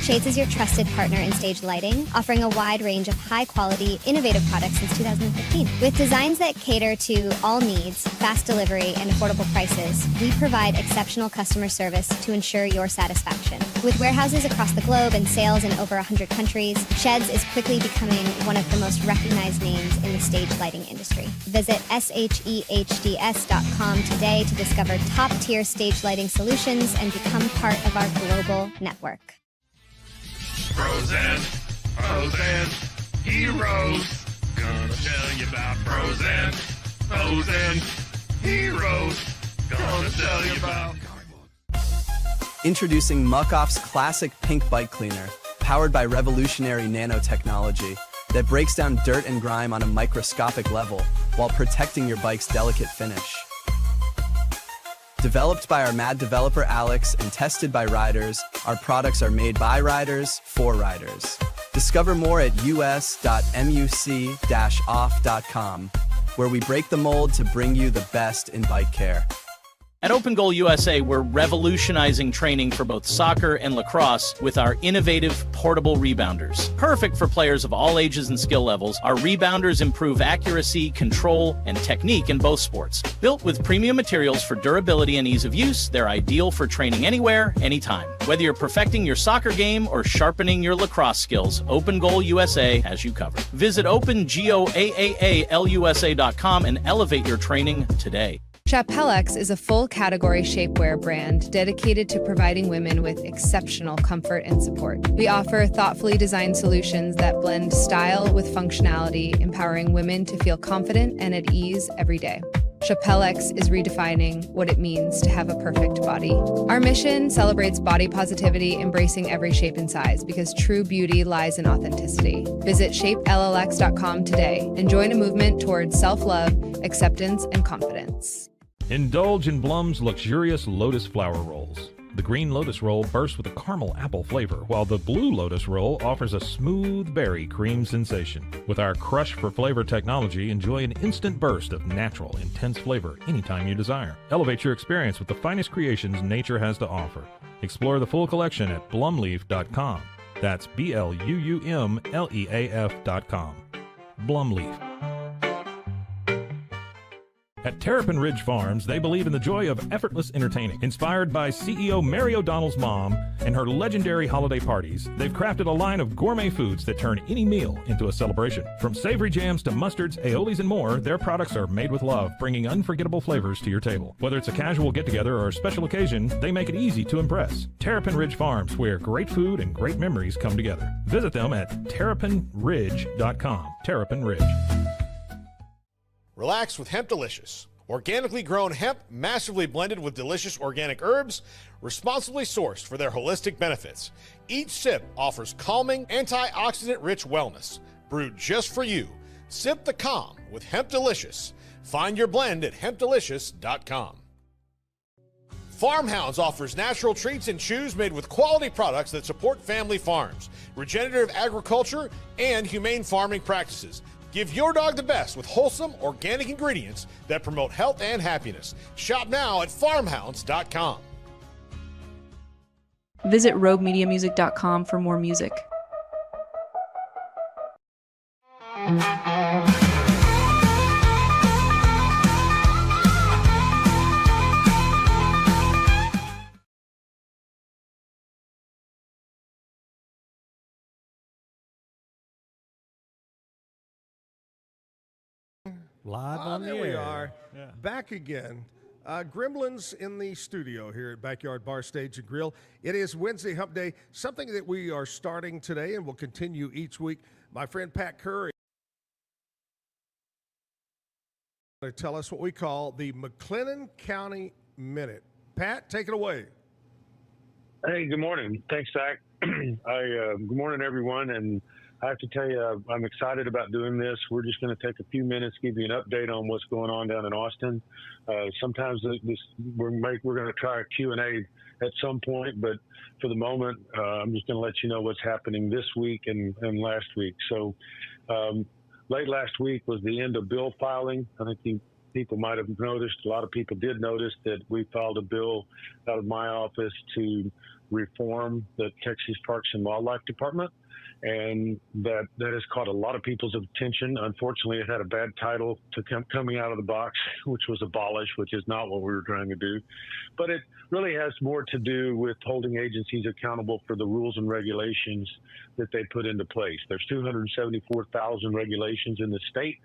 Shades is your trusted partner in stage lighting, offering a wide range of high-quality, innovative products since 2015. With designs that cater to all needs, fast delivery, and affordable prices, we provide exceptional customer service to ensure your satisfaction. With warehouses across the globe and sales in over 100 countries, Sheds is quickly becoming one of the most recognized names in the stage lighting industry. Visit shehds.com today to discover top-tier stage lighting solutions and become part of our global network. Pros and heroes. Gonna tell you about pros and heroes. Gonna tell you about. Introducing Muck-Off's classic pink bike cleaner, powered by revolutionary nanotechnology that breaks down dirt and grime on a microscopic level while protecting your bike's delicate finish. Developed by our mad developer Alex and tested by riders, our products are made by riders for riders. Discover more at us.muc-off.com, where we break the mold to bring you the best in bike care. At Open Goal USA, we're revolutionizing training for both soccer and lacrosse with our innovative portable rebounders. Perfect for players of all ages and skill levels, our rebounders improve accuracy, control, and technique in both sports. Built with premium materials for durability and ease of use, they're ideal for training anywhere, anytime. Whether you're perfecting your soccer game or sharpening your lacrosse skills, Open Goal USA has you covered. Visit opengoaalusa.com and elevate your training today. Chapellex is a full-category shapewear brand dedicated to providing women with exceptional comfort and support. We offer thoughtfully designed solutions that blend style with functionality, empowering women to feel confident and at ease every day. Chapellex is redefining what it means to have a perfect body. Our mission celebrates body positivity, embracing every shape and size, because true beauty lies in authenticity. Visit shapellx.com today and join a movement towards self-love, acceptance, and confidence. Indulge in Blum's luxurious Lotus flower rolls. The green Lotus roll bursts with a caramel apple flavor, while the blue Lotus roll offers a smooth berry cream sensation. With our Crush for Flavor technology, enjoy an instant burst of natural, intense flavor anytime you desire. Elevate your experience with the finest creations nature has to offer. Explore the full collection at blumleaf.com. That's BLUUMLEAF.com. Blumleaf. At Terrapin Ridge Farms, they believe in the joy of effortless entertaining. Inspired by CEO Mary O'Donnell's mom and her legendary holiday parties, they've crafted a line of gourmet foods that turn any meal into a celebration. From savory jams to mustards, aiolis, and more, their products are made with love, bringing unforgettable flavors to your table. Whether it's a casual get-together or a special occasion, they make it easy to impress. Terrapin Ridge Farms, where great food and great memories come together. Visit them at terrapinridge.com. Terrapin Ridge. Relax with Hemp Delicious. Organically grown hemp, massively blended with delicious organic herbs, responsibly sourced for their holistic benefits. Each sip offers calming, antioxidant-rich wellness. Brewed just for you. Sip the calm with Hemp Delicious. Find your blend at hempdelicious.com. Farmhounds offers natural treats and chews made with quality products that support family farms, regenerative agriculture, and humane farming practices. Give your dog the best with wholesome, organic ingredients that promote health and happiness. Shop now at farmhounds.com. Visit roguemediamusic.com for more music. Live on the there air. we are, Yeah. back again. Gremlins in the studio here at Backyard Bar Stage and Grill. It is Wednesday Hump Day, something that we are starting today and will continue each week. My friend Pat Curry to tell us what we call the McLennan County Minute. Pat, take it away. Hey, good morning. Thanks, Zack. Good morning, everyone. And I have to tell you, I'm excited about doing this. We're just going to take a few minutes, give you an update on what's going on down in Austin. Sometimes we're going to try a Q&A at some point, but for the moment, I'm just going to let you know what's happening this week and last week. So late last week was the end of bill filing. I think people might have noticed, a lot of people did notice that we filed a bill out of my office to reform the Texas Parks and Wildlife Department. And that has caught a lot of people's attention. Unfortunately, it had a bad title to coming out of the box, which was abolish, which is not what we were trying to do. But it really has more to do with holding agencies accountable for the rules and regulations that they put into place. There's 274,000 regulations in the state,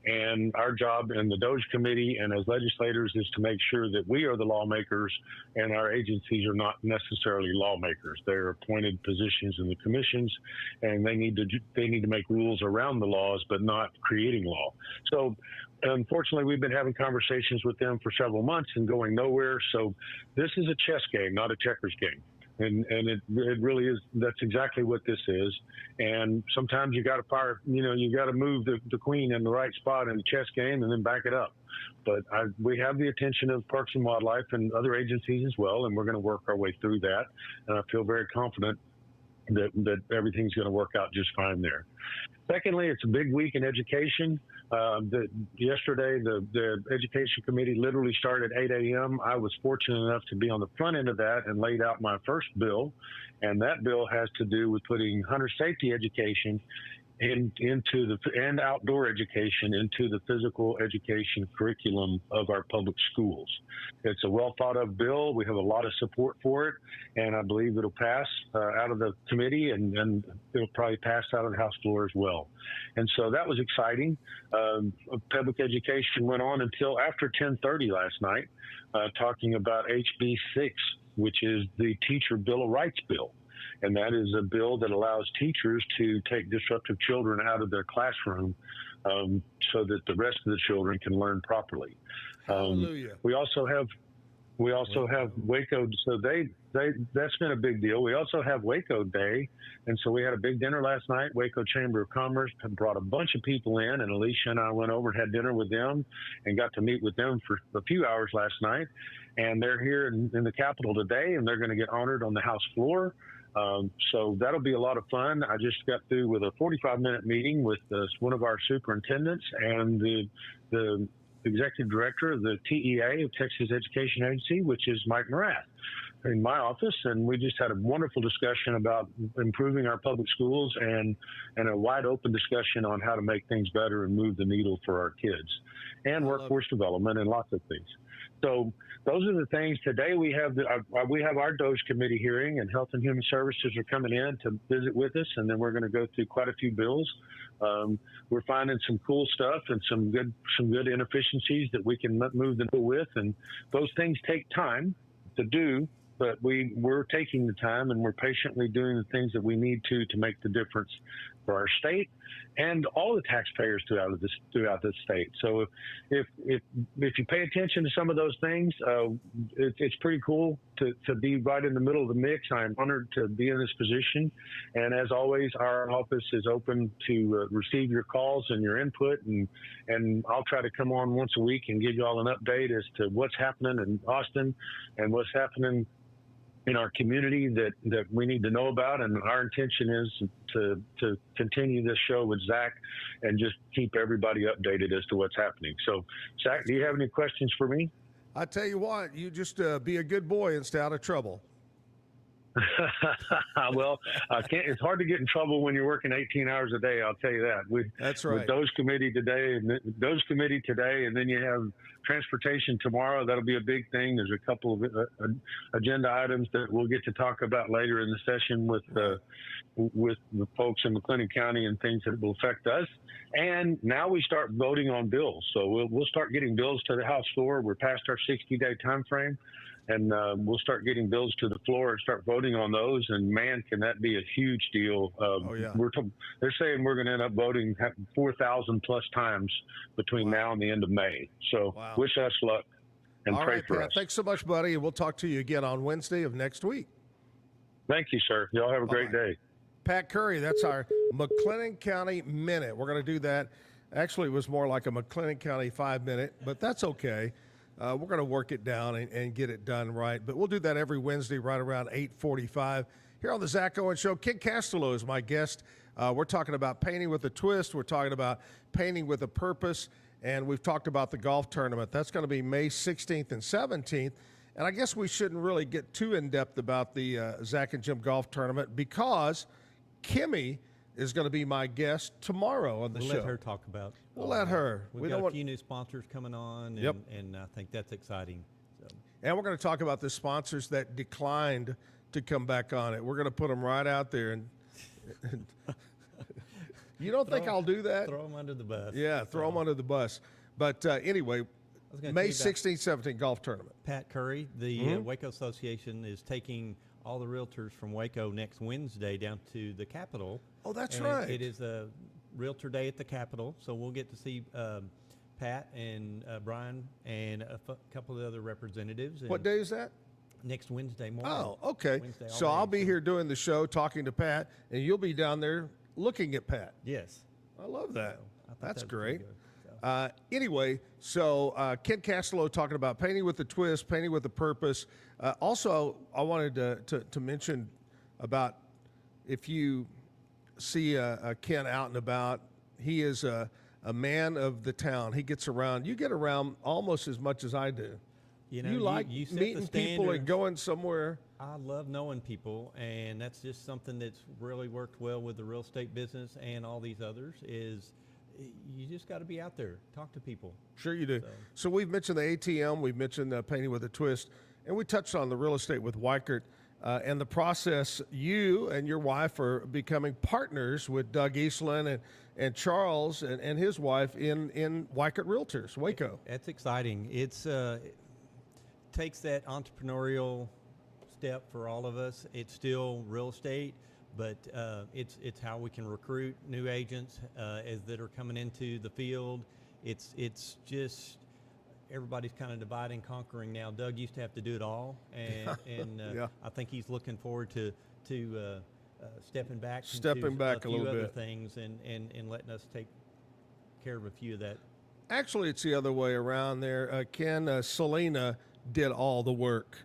and our job in the DOJ committee and as legislators is to make sure that we are the lawmakers and our agencies are not necessarily lawmakers. They're appointed positions in the commissions, and they need to make rules around the laws, but not creating law. So unfortunately, we've been having conversations with them for several months and going nowhere. So this is a chess game, not a checkers game. And it really is. That's exactly what this is. And sometimes you got to you got to move the queen in the right spot in the chess game and then back it up. But we have the attention of Parks and Wildlife and other agencies as well, and we're going to work our way through that. And I feel very confident that everything's going to work out just fine there. Secondly, it's a big week in education. Yesterday, the education committee literally started at 8 a.m. I was fortunate enough to be on the front end of that and laid out my first bill. And that bill has to do with putting hunter safety education and outdoor education into the physical education curriculum of our public schools. It's a well thought of bill. We have a lot of support for it, and I believe it'll pass out of the committee, and it'll probably pass out of the House floor as well. And so that was exciting. Public education went on until after 10:30 last night, talking about HB 6, which is the Teacher Bill of Rights bill. And that is a bill that allows teachers to take disruptive children out of their classroom so that the rest of the children can learn properly. Hallelujah. We also have Waco. So that's been a big deal. We also have Waco Day. And so we had a big dinner last night. Waco Chamber of Commerce brought a bunch of people in, and Alicia and I went over and had dinner with them and got to meet with them for a few hours last night. And they're here in the Capitol today, and they're going to get honored on the House floor. So that'll be a lot of fun. I just got through with a 45-minute meeting with one of our superintendents and the executive director of the TEA of Texas Education Agency, which is Mike Morath, in my office. And we just had a wonderful discussion about improving our public schools and a wide open discussion on how to make things better and move the needle for our kids and workforce development and lots of things. So those are the things. Today we have our DOJ committee hearing, and Health and Human Services are coming in to visit with us, and then we're going to go through quite a few bills. We're finding some cool stuff and some good inefficiencies that we can move the needle with, and those things take time to do. But we're taking the time, and we're patiently doing the things that we need to make the difference for our state and all the taxpayers throughout the state. So if you pay attention to some of those things, it's pretty cool to be right in the middle of the mix. I'm honored to be in this position. And as always, our office is open to receive your calls and your input. And I'll try to come on once a week and give you all an update as to what's happening in Austin and what's happening in our community that we need to know about. And our intention is to continue this show with Zack and just keep everybody updated as to what's happening. So, Zack, do you have any questions for me? I tell you what, you just be a good boy and stay out of trouble. Well, it's hard to get in trouble when you're working 18 hours a day. I'll tell you that. That's right. With DOJ committee today, and then you have transportation tomorrow. That'll be a big thing. There's a couple of agenda items that we'll get to talk about later in the session with the folks in McLennan County and things that will affect us. And now we start voting on bills. So we'll start getting bills to the House floor. We're past our 60-day time frame. And we'll start getting bills to the floor and start voting on those. And man, can that be a huge deal? Yeah. They're saying we're going to end up voting 4,000 plus times between now and the end of May. So wish us luck and pray for us. Thanks so much, buddy. And we'll talk to you again on Wednesday of next week. Thank you, sir. Y'all have a great day. Pat Curry, that's our McLennan County Minute. We're going to do that. Actually, it was more like a McLennan County 5-minute, but that's okay. We're going to work it down and get it done right. But we'll do that every Wednesday right around 8:45 here on the Zack Owen Show. Ken Castello is my guest. We're talking about painting with a twist. We're talking about painting with a purpose. And we've talked about the golf tournament. That's going to be May 16th and 17th. And I guess we shouldn't really get too in-depth about the Zack and Jim golf tournament because Kimmy is going to be my guest tomorrow on the show. We'll let her talk about. We'll let her. We've got a few new sponsors coming on, and I think that's exciting. So. And we're going to talk about the sponsors that declined to come back on it. We're going to put them right out there. And you don't think I'll do that? Throw them under the bus. Yeah, throw them under the bus. But anyway, May 16th, 17th golf tournament. Pat Curry, the Waco Association, is taking all the realtors from Waco next Wednesday down to the Capitol. Oh, that's right. It is a Realtor Day at the Capitol, so we'll get to see Pat and Brian and a couple of other representatives. What day is that? Next Wednesday morning. Oh, okay. So I'll be here doing the show, talking to Pat, and you'll be down there looking at Pat. Yes. I love that. So that's great. Anyway, so Ken Castello talking about painting with a twist, painting with a purpose. Also, I wanted to mention about if you see Ken out and about, he is a man of the town. He gets around. You get around almost as much as I do. You know, you like you set meeting the people and going somewhere. I love knowing people, and that's just something that's really worked well with the real estate business and all these others is you just got to be out there, talk to people. Sure you do. So we've mentioned the ATM, we've mentioned painting with a twist, and we touched on the real estate with Weichert and the process. You and your wife are becoming partners with Doug Eastland and Charles and his wife in Weichert Realtors, Waco. That's exciting. It's takes that entrepreneurial step for all of us. It's still real estate, but it's how we can recruit new agents that are coming into the field. It's just everybody's kind of dividing and conquering now. Doug used to have to do it all, and I think he's looking forward to stepping back a few little other bit. things and letting us take care of a few of that. Actually, it's the other way around there. Ken, Selena did all the work.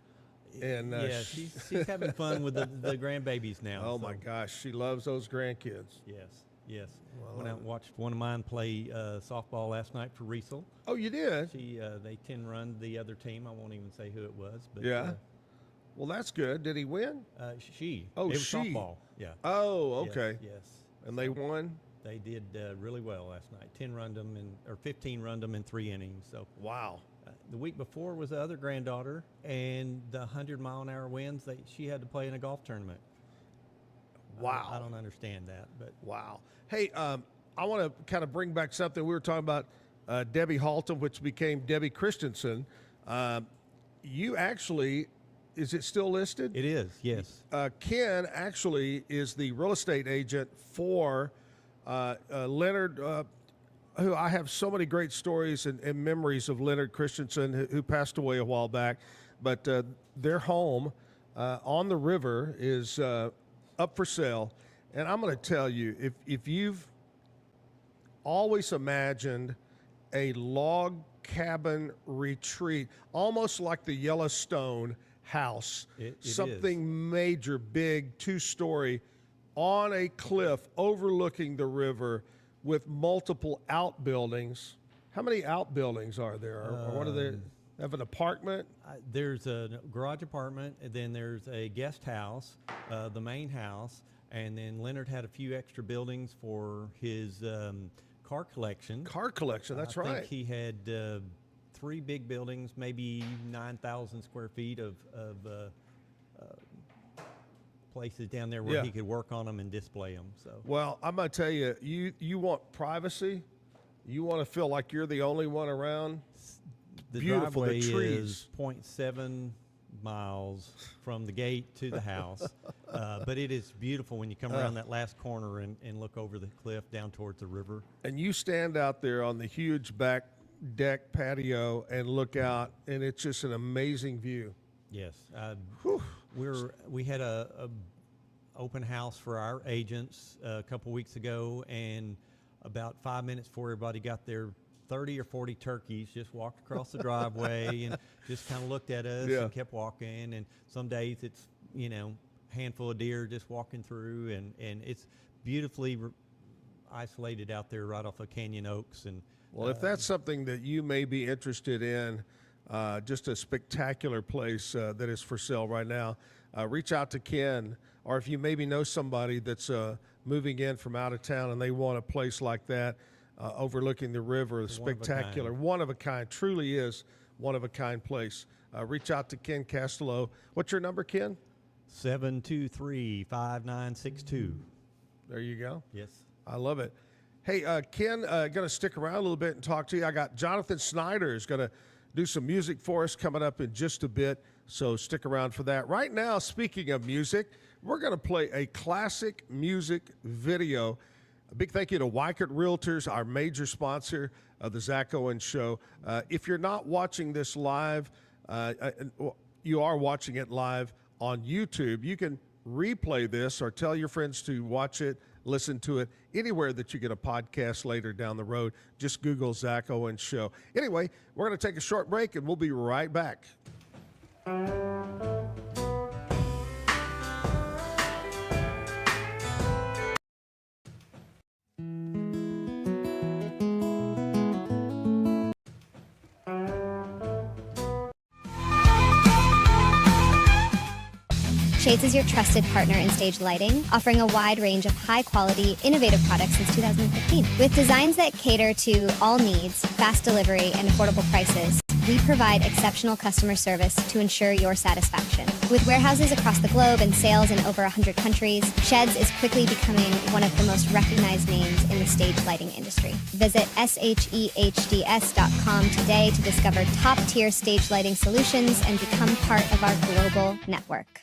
And yeah, she's having fun with the grandbabies now. Oh, my gosh. She loves those grandkids. Yes. Went out and watched one of mine play softball last night for Riesel. Oh, you did? They 10-run the other team. I won't even say who it was. But, yeah. Well, that's good. Did he win? She. Oh, it was she. softball. Yeah. Oh, okay. Yes. And they won? They did really well last night. 15 run them in 3 innings. So wow. The week before was the other granddaughter, and the 100-mile-an-hour winds. She had to play in a golf tournament. Wow. I don't understand that, but wow. Hey, I want to kind of bring back something we were talking about. Debbie Halton, which became Debbie Christensen. You actually, is it still listed? It is. Yes. Ken actually is the real estate agent for Leonard. Who I have so many great stories and memories of Leonard Christensen, who passed away a while back. But their home on the river is up for sale. And I'm going to tell you, if you've always imagined a log cabin retreat, almost like the Yellowstone house, something major, big, 2-story, on a cliff overlooking the river, with multiple outbuildings. How many outbuildings are there? Or what are they? Have an apartment? There's a garage apartment, and then there's a guest house, the main house, and then Leonard had a few extra buildings for his car collection. That's right. I think he had 3 big buildings, maybe 9,000 square feet of places down there where he could work on them and display them. So well, I'm going to tell you, you want privacy. You want to feel like you're the only one around. The beautiful. driveway the trees. is 0.7 miles from the gate to the house, but it is beautiful when you come around that last corner and look over the cliff down towards the river. And you stand out there on the huge back deck patio and look out, and it's just an amazing view. Yes. We had a open house for our agents a couple weeks ago, and about 5 minutes before everybody got there, 30 or 40 turkeys just walked across the driveway and just kind of looked at us and kept walking. And some days it's, handful of deer just walking through, and it's beautifully isolated out there right off of Canyon Oaks. And well, if that's something that you may be interested in, just a spectacular place that is for sale right now, reach out to Ken, or if you maybe know somebody that's moving in from out of town and they want a place like that overlooking the river, spectacular, one of a kind, truly is one of a kind place. Reach out to Ken Castello. What's your number, Ken? 723-5962. There you go. Yes. I love it. Hey, Ken, going to stick around a little bit and talk to you. I got Jonathan Snyder is going to do some music for us coming up in just a bit, so stick around for that. Right now, speaking of music, we're going to play a classic music video. A big thank you to Waco Realtors, our major sponsor of the Zack Owen Show. If you're not watching this live, you are watching it live on YouTube. You can replay this or tell your friends to watch it, listen to it anywhere that you get a podcast later down the road. Just Google Zack Owen Show. Anyway, we're going to take a short break, and we'll be right back. Shades is your trusted partner in stage lighting, offering a wide range of high-quality, innovative products since 2015. With designs that cater to all needs, fast delivery, and affordable prices, we provide exceptional customer service to ensure your satisfaction. With warehouses across the globe and sales in over 100 countries, Sheds is quickly becoming one of the most recognized names in the stage lighting industry. Visit shehds.com today to discover top-tier stage lighting solutions and become part of our global network.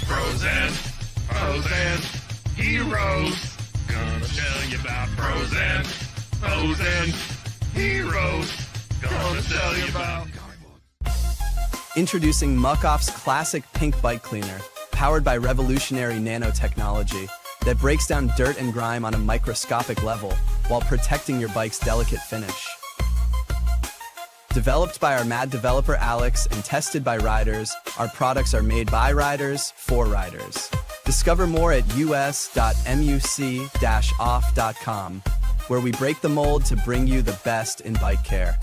Pros and heroes. Gonna tell you about pros and heroes. Gonna tell you about. Introducing Muck-Off's classic pink bike cleaner, powered by revolutionary nanotechnology that breaks down dirt and grime on a microscopic level while protecting your bike's delicate finish. Developed by our mad developer Alex and tested by riders, our products are made by riders for riders. Discover more at us.muc-off.com, where we break the mold to bring you the best in bike care.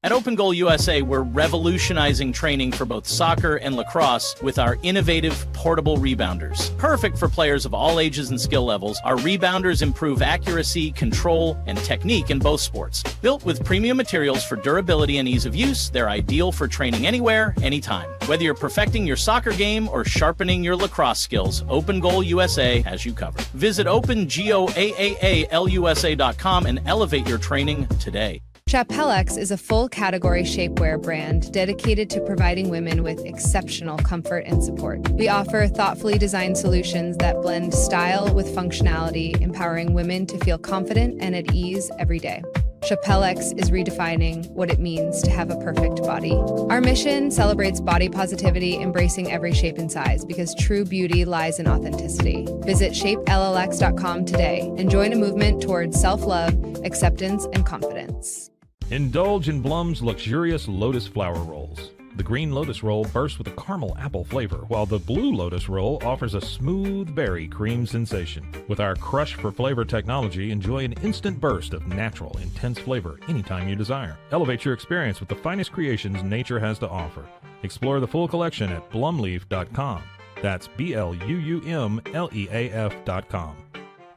At Open Goal USA, we're revolutionizing training for both soccer and lacrosse with our innovative portable rebounders. Perfect for players of all ages and skill levels, our rebounders improve accuracy, control, and technique in both sports. Built with premium materials for durability and ease of use, they're ideal for training anywhere, anytime. Whether you're perfecting your soccer game or sharpening your lacrosse skills, Open Goal USA has you covered. Visit OpenGoallusa.com and elevate your training today. Chapellex is a full-category shapewear brand dedicated to providing women with exceptional comfort and support. We offer thoughtfully designed solutions that blend style with functionality, empowering women to feel confident and at ease every day. Chapellex is redefining what it means to have a perfect body. Our mission celebrates body positivity, embracing every shape and size, because true beauty lies in authenticity. Visit shapellx.com today and join a movement towards self-love, acceptance, and confidence. Indulge in Blum's luxurious Lotus flower rolls. The green Lotus roll bursts with a caramel apple flavor, while the blue Lotus roll offers a smooth berry cream sensation. With our Crush for Flavor technology, enjoy an instant burst of natural, intense flavor anytime you desire. Elevate your experience with the finest creations nature has to offer. Explore the full collection at blumleaf.com. That's BLUMLEAF.com.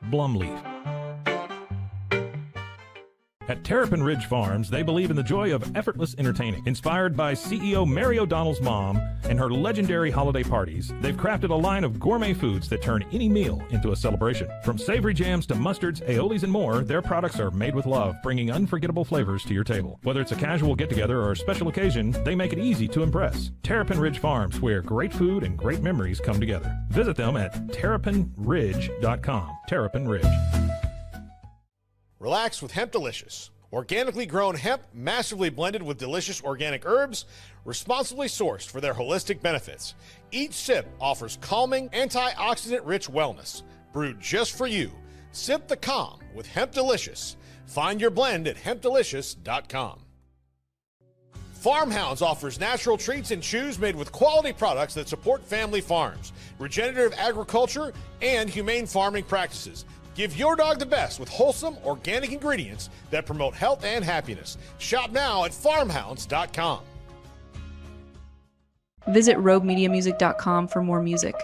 Blumleaf. At Terrapin Ridge Farms, they believe in the joy of effortless entertaining. Inspired by CEO Mary O'Donnell's mom and her legendary holiday parties, they've crafted a line of gourmet foods that turn any meal into a celebration. From savory jams to mustards, aiolis, and more, their products are made with love, bringing unforgettable flavors to your table. Whether it's a casual get-together or a special occasion, they make it easy to impress. Terrapin Ridge Farms, where great food and great memories come together. Visit them at terrapinridge.com. Terrapin Ridge. Relax with Hemp Delicious. Organically grown hemp, massively blended with delicious organic herbs, responsibly sourced for their holistic benefits. Each sip offers calming, antioxidant-rich wellness. Brewed just for you. Sip the calm with Hemp Delicious. Find your blend at hempdelicious.com. Farmhounds offers natural treats and chews made with quality products that support family farms, regenerative agriculture, and humane farming practices. Give your dog the best with wholesome, organic ingredients that promote health and happiness. Shop now at farmhounds.com. Visit roguemediamusic.com for more music.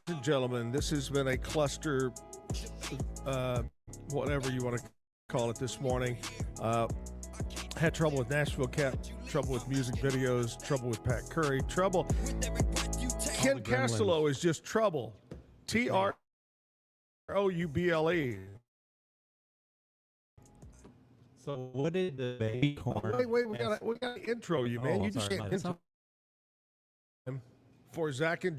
And gentlemen, this has been a cluster, whatever you want to call it this morning. Had trouble with Nashville Cat, trouble with music videos, trouble with Pat Curry, trouble. Ken Castello is just trouble. Trouble. So what did the baby corn? Wait, we got to intro you, man. You just can't intro for Zack and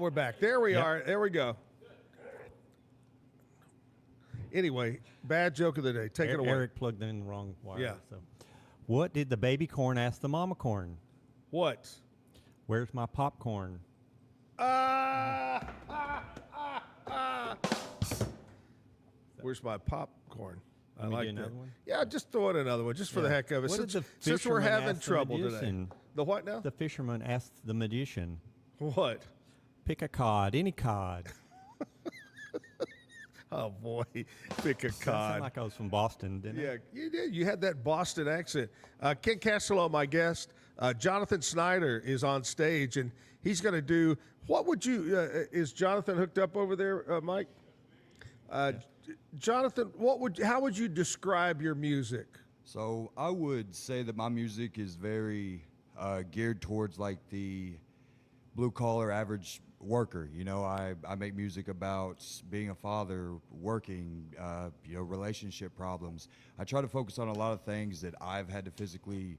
we're back. There we are. There we go. Anyway, bad joke of the day. Take it away. Eric plugged in the wrong wire. Yeah. So, what did the baby corn ask the mama corn? What? Where's my popcorn? Where's my popcorn? I Let me like do that. another one? Yeah, just throw in another one, just for the heck of it. What did the Since we're fisherman having ask the trouble today. magician? The what now? The fisherman asked the magician. What? Pick a cod, any cod. Oh boy, pick a That cod. sounded like I was from Boston, didn't Yeah, it? you did. You had that Boston accent. Ken Castello, my guest. Jonathan Snyder is on stage, and he's going to do. What would you? Is Jonathan hooked up over there, Mike? Jonathan, how would you describe your music? So I would say that my music is very geared towards like the blue collar average worker. You know, I make music about being a father, working, relationship problems. I try to focus on a lot of things that I've had to physically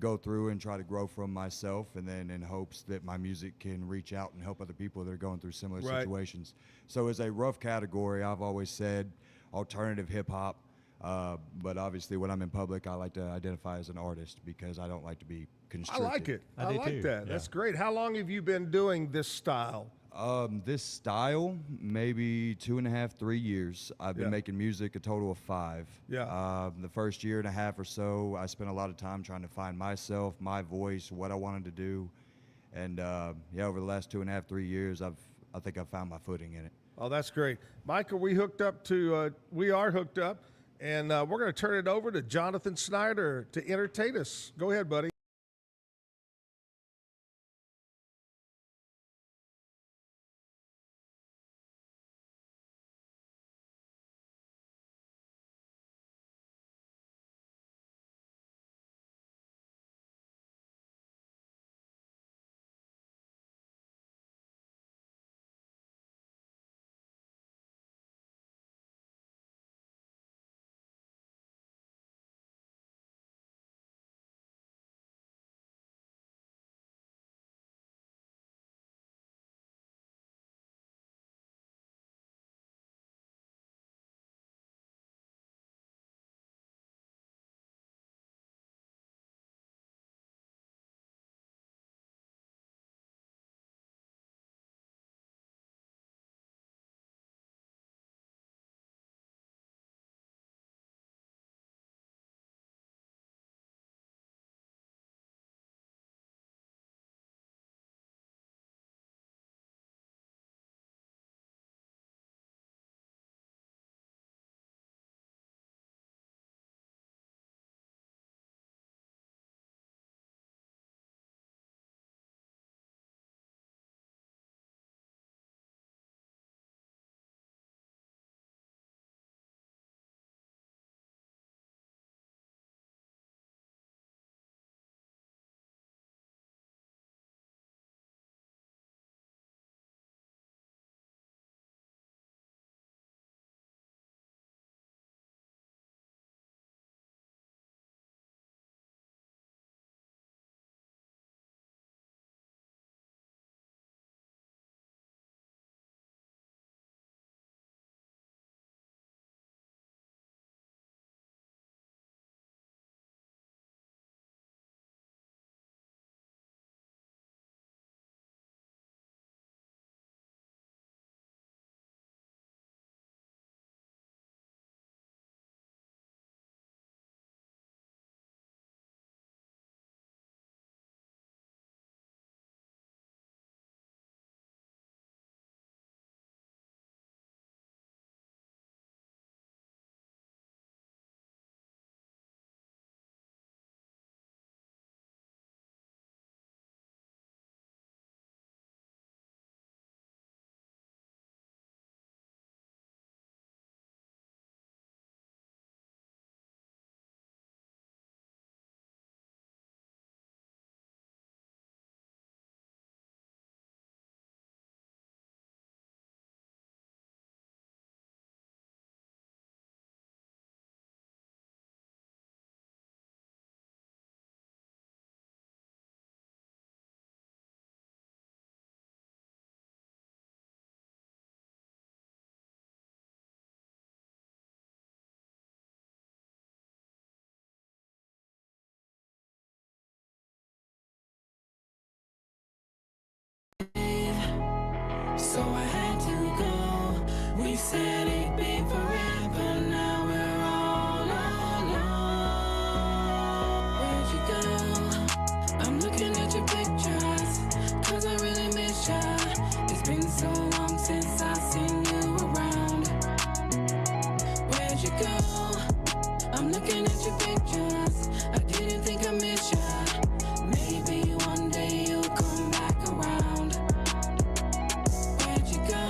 go through and try to grow from myself, and then in hopes that my music can reach out and help other people that are going through similar Right. situations. So as a rough category, I've always said alternative hip hop. But obviously when I'm in public, I like to identify as an artist because I don't like to be I constricted. like it. I do like too. that. Yeah. That's great. How long have you been doing this style? This style, maybe 2.5, 3 years. I've been Yeah. making music a total of 5. Yeah. The first year and a half or so, I spent a lot of time trying to find myself, my voice, what I wanted to do. And over the last 2.5, 3 years, I think I've found my footing in it. Oh, that's great. Michael, we hooked up to, we are hooked up, and we're going to turn it over to Jonathan Snyder to entertain us. Go ahead, buddy. so I had to go. We said it'd be forever, now we're all alone. Where'd you go? I'm looking at your pictures, cause I really miss ya. It's been so long since I've seen you around. Where'd you go? I'm looking at your pictures, I didn't think I missed ya. Maybe one day you'll come back around. Where'd you go?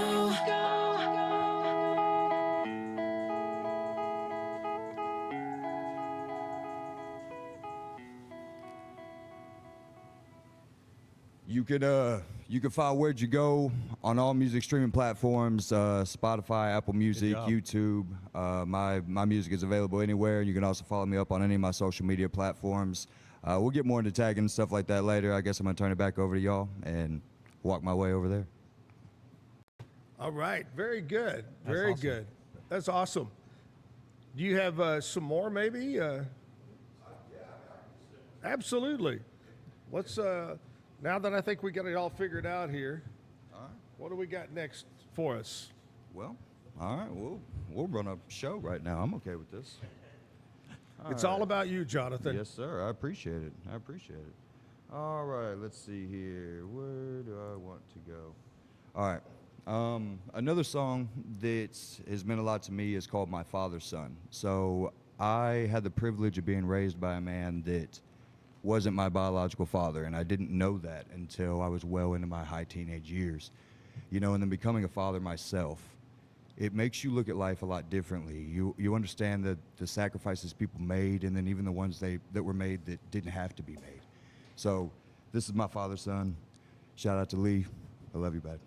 You can find Where'd You Go on all music streaming platforms, Spotify, Apple Music, YouTube. My music is available anywhere. You can also follow me up on any of my social media platforms. We'll get more into tagging and stuff like that later. I guess I'm gonna turn it back over to y'all and walk my way over there. All right, very good, very awesome. good. That's awesome. Do you have some more, maybe? Absolutely. Let's. Now that I think we got it all figured out here, what do we got next for us? Well, all right, we'll run a show right now. I'm okay with this. It's all about you, Jonathan. Yes, sir. I appreciate it. I appreciate it. All right, let's see here. Where do I want to go? All right. Another song that has meant a lot to me is called My Father's Son. So I had the privilege of being raised by a man that wasn't my biological father, and I didn't know that until I was well into my high teenage years. You know, and then becoming a father myself, it makes you look at life a lot differently. You understand the sacrifices people made, and then even the ones that were made that didn't have to be made. So this is My Father's Son. Shout out to Lee. I love you, bud.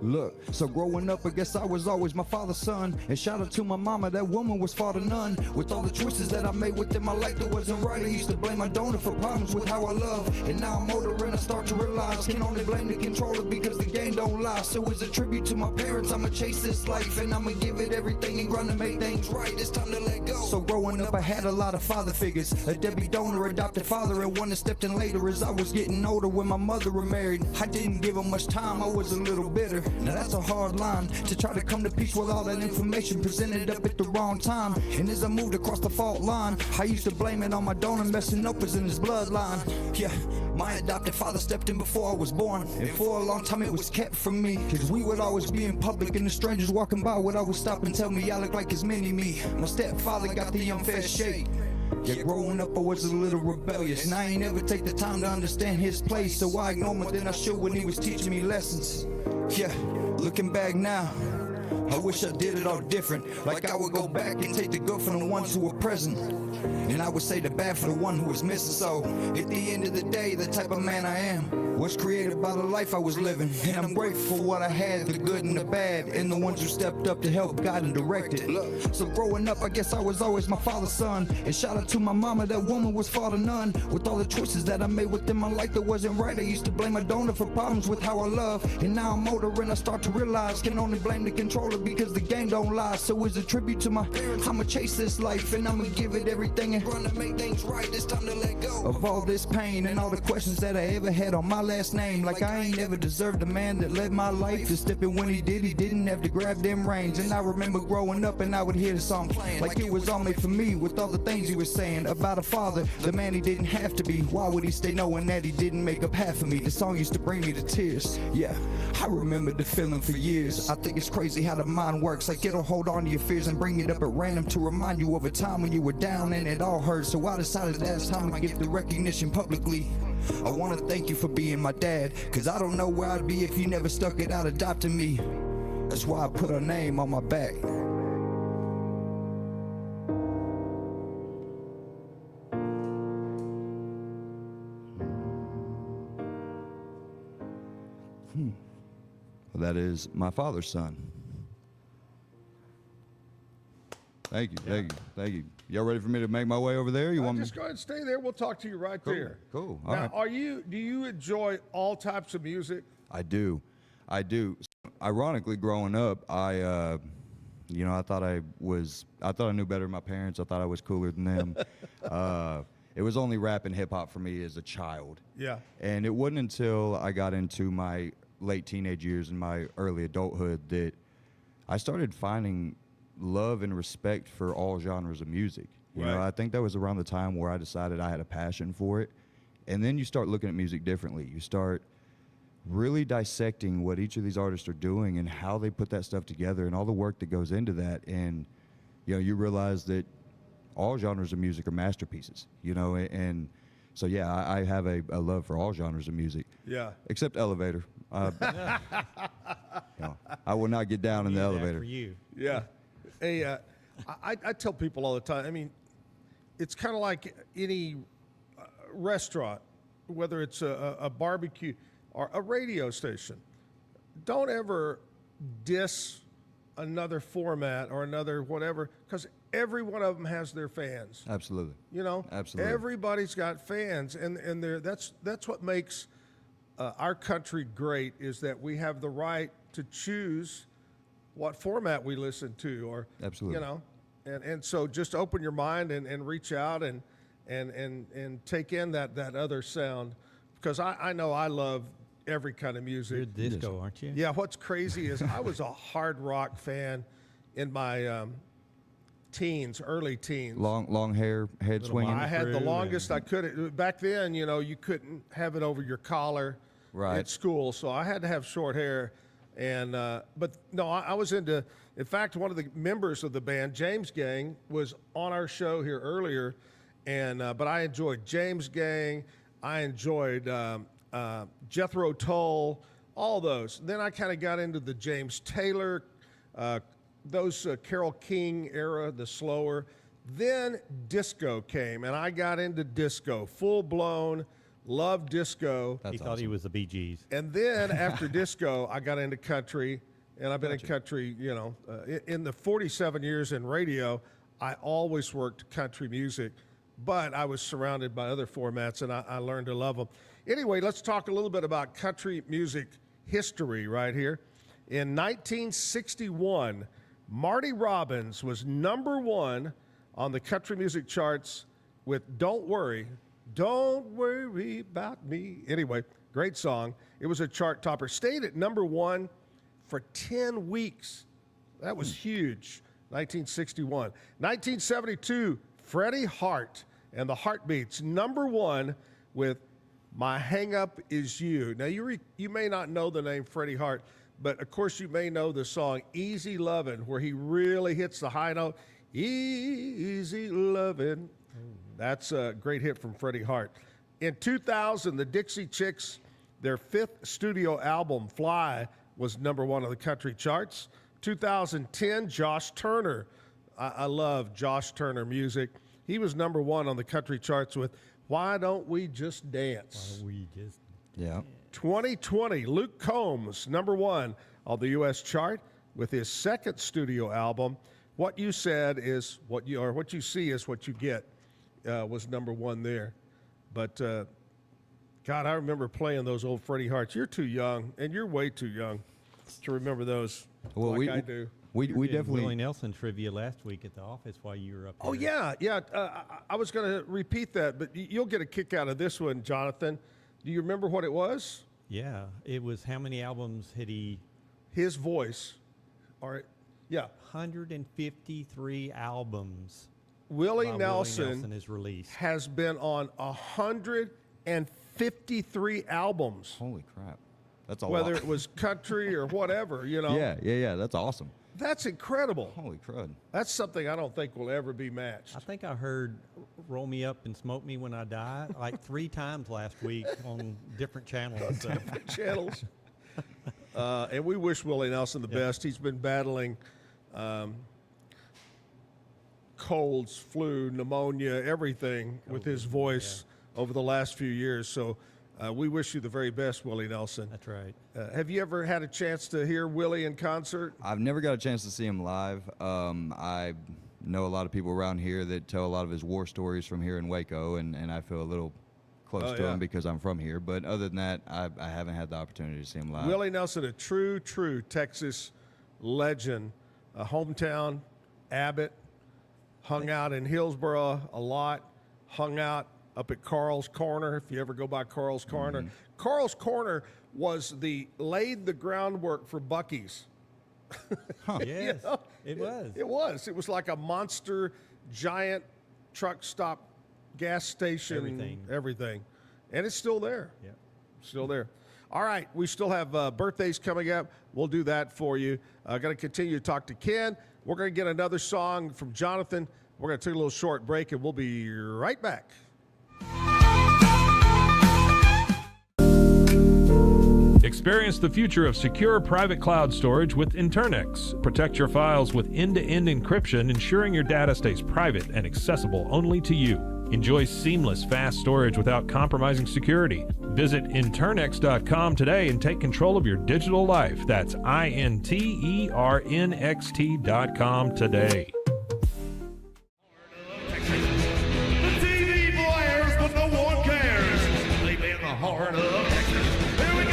Look, so growing up, I guess I was always my father's son. And shout out to my mama, that woman was far to none. With all the choices that I made within my life that wasn't right, I used to blame my donor for problems with how I love. And now I'm older and I start to realize, can only blame the controller because the game don't lie. So as a tribute to my parents, I'ma chase this life, and I'ma give it everything and grind to make things right. It's time to let go. So growing up, I had a lot of father figures, a Debbie donor, adopted father, and one that stepped in later as I was getting older when my mother remarried. I didn't give her much time, I was a little bitter. Now that's a hard line to try to come to peace with all that information presented up at the wrong time. And as I moved across the fault line, I used to blame it on my donor messing up was in his bloodline. Yeah, my adopted father stepped in before I was born, and for a long time it was kept from me, cause we would always be in public and the strangers walking by would always stop and tell me I look like his mini-me. My stepfather got the unfair shake. Yeah, growing up I was a little rebellious, and I ain't ever take the time to understand his place, so I ignore more than I should when he was teaching me lessons. Yeah, looking back now, I wish I did it all different. Like I would go back and take the good from the ones who were present, and I would say the bad for the one who was missing. So at the end of the day, the type of man I am was created by the life I was living, and I'm grateful for what I had, the good and the bad, and the ones who stepped up to help guide and direct it. So growing up, I guess I was always my father's son, and shout out to my mama, that woman was far to none. With all the choices that I made within my life that wasn't right, I used to blame my donor for problems with how I love, and now I'm older and I start to realize, can only blame the controller because the game don't lie. So as a tribute to my parents, I'ma chase this life, and I'ma give it everything and run to make things right. It's time to let go of all this pain and all the questions that I ever had on my last name. Like I ain't ever deserved a man that led my life, to step in when he did, he didn't have to grab them reins. And I remember growing up and I would hear the song playing like it was all made for me, with all the things he was saying about a father, the man he didn't have to be. Why would he stay knowing that he didn't make up half of me? The song used to bring me to tears. Yeah, I remember the feeling for years. I think it's crazy how the mind works, like it'll hold on to your fears and bring it up at random to remind you of a time when you were down and it all hurt. So I decided that it's time to give the recognition publicly. I want to thank you for being my dad, cause I don't know where I'd be if you never stuck it out adopting me. That's why I put her name on my back. Well, that is My Father's Son. Thank you. Y'all ready for me to make my way over there? You want me? Just go ahead and stay there. We'll talk to you right there. Cool. Now, All right. do you enjoy all types of music? I do. Ironically, growing up, I thought I knew better than my parents. I thought I was cooler than them. It was only rap and hip hop for me as a child. Yeah. And it wasn't until I got into my late teenage years and my early adulthood that I started finding love and respect for all genres of music. You know, I think that was around the time where I decided I had a passion for it. And then you start looking at music differently. You start really dissecting what each of these artists are doing and how they put that stuff together and all the work that goes into that. And, you realize that all genres of music are masterpieces, and so, yeah, I have a love for all genres of music. Yeah. Except elevator. I will not get down in the elevator. For you. Yeah. Hey, I tell people all the time, I mean, it's kind of like any restaurant, whether it's a barbecue or a radio station. Don't ever diss another format or another whatever, because every one of them has their fans. Absolutely. Absolutely. Everybody's got fans, and that's what makes our country great, is that we have the right to choose what format we listen to, or absolutely, and so just open your mind and reach out and take in that other sound, because I know I love every kind of music. You're disco, aren't you? Yeah. What's crazy is I was a hard rock fan in my early teens. Long hair, head swinging. I had the longest I could. Back then, you couldn't have it over your collar at school, so I had to have short hair. And but no, I was into. In fact, one of the members of the band, James Gang, was on our show here earlier, and but I enjoyed James Gang. I enjoyed Jethro Tull, all those. Then I kind of got into the James Taylor, those Carole King era, the slower. Then disco came, and I got into disco, full blown. Loved disco. He thought he was the Bee Gees. And then after disco, I got into country, and I've been in country, in the 47 years in radio, I always worked country music, but I was surrounded by other formats, and I learned to love them. Anyway, let's talk a little bit about country music history right here. In 1961, Marty Robbins was #1 on the country music charts with Don't Worry About Me. Anyway, great song. It was a chart topper. Stayed at #1 for 10 weeks. That was huge. 1961. 1972, Freddie Hart and the Heartbeats, #1 with My Hang Up Is You. Now, you may not know the name Freddie Hart, but of course you may know the song Easy Lovin', where he really hits the high note. Easy Lovin'. That's a great hit from Freddie Hart. In 2000, the Dixie Chicks, their 5th studio album, Fly, was #1 on the country charts. 2010, Josh Turner. I love Josh Turner music. He was #1 on the country charts with Why Don't We Just Dance? 2020, Luke Combs, #1 on the U.S. chart with his 2nd studio album, What You Said Is What You, or What You See Is What You Get. Was #1 there. But, God, I remember playing those old Freddie Harts. You're too young, and you're way too young to remember those I do. We definitely. Willie Nelson trivia last week at the office while you were up here. Oh, yeah. I was going to repeat that, but you'll get a kick out of this one, Jonathan. Do you remember what it was? Yeah. It was how many albums had he? His voice. All right. Yeah. 153 albums. Willie Nelson is released. Has been on 153 albums. Holy crap. That's a Whether lot. it was country or whatever, Yeah. That's awesome. That's incredible. Holy crud. That's something I don't think will ever be matched. I think I heard Roll Me Up and Smoke Me When I Die like 3 times last week on different channels. Different channels. And we wish Willie Nelson the best. He's been battling colds, flu, pneumonia, everything with his voice over the last few years. So we wish you the very best, Willie Nelson. That's right. Have you ever had a chance to hear Willie in concert? I've never got a chance to see him live. I know a lot of people around here that tell a lot of his war stories from here in Waco, and I feel a little close to him because I'm from here. But other than that, I haven't had the opportunity to see him live. Willie Nelson, a true Texas legend, a hometown Abbott, hung out in Hillsboro a lot, hung out up at Carl's Corner, if you ever go by Carl's Corner. Carl's Corner laid the groundwork for Buc-ee's. Yes, You know? it was. It was. It was like a monster, giant truck stop, gas station, everything. And it's still there. Yeah. Still there. All right, we still have birthdays coming up. We'll do that for you. Going to continue to talk to Ken. We're going to get another song from Jonathan. We're going to take a little short break, and we'll be right back. Experience the future of secure private cloud storage with Internex. Protect your files with end-to-end encryption, ensuring your data stays private and accessible only to you. Enjoy seamless, fast storage without compromising security. Visit Internext.com today and take control of your digital life. That's INTERNXT.com today. The TV blares, but no one cares. They live in the heart of Texas. Here we go.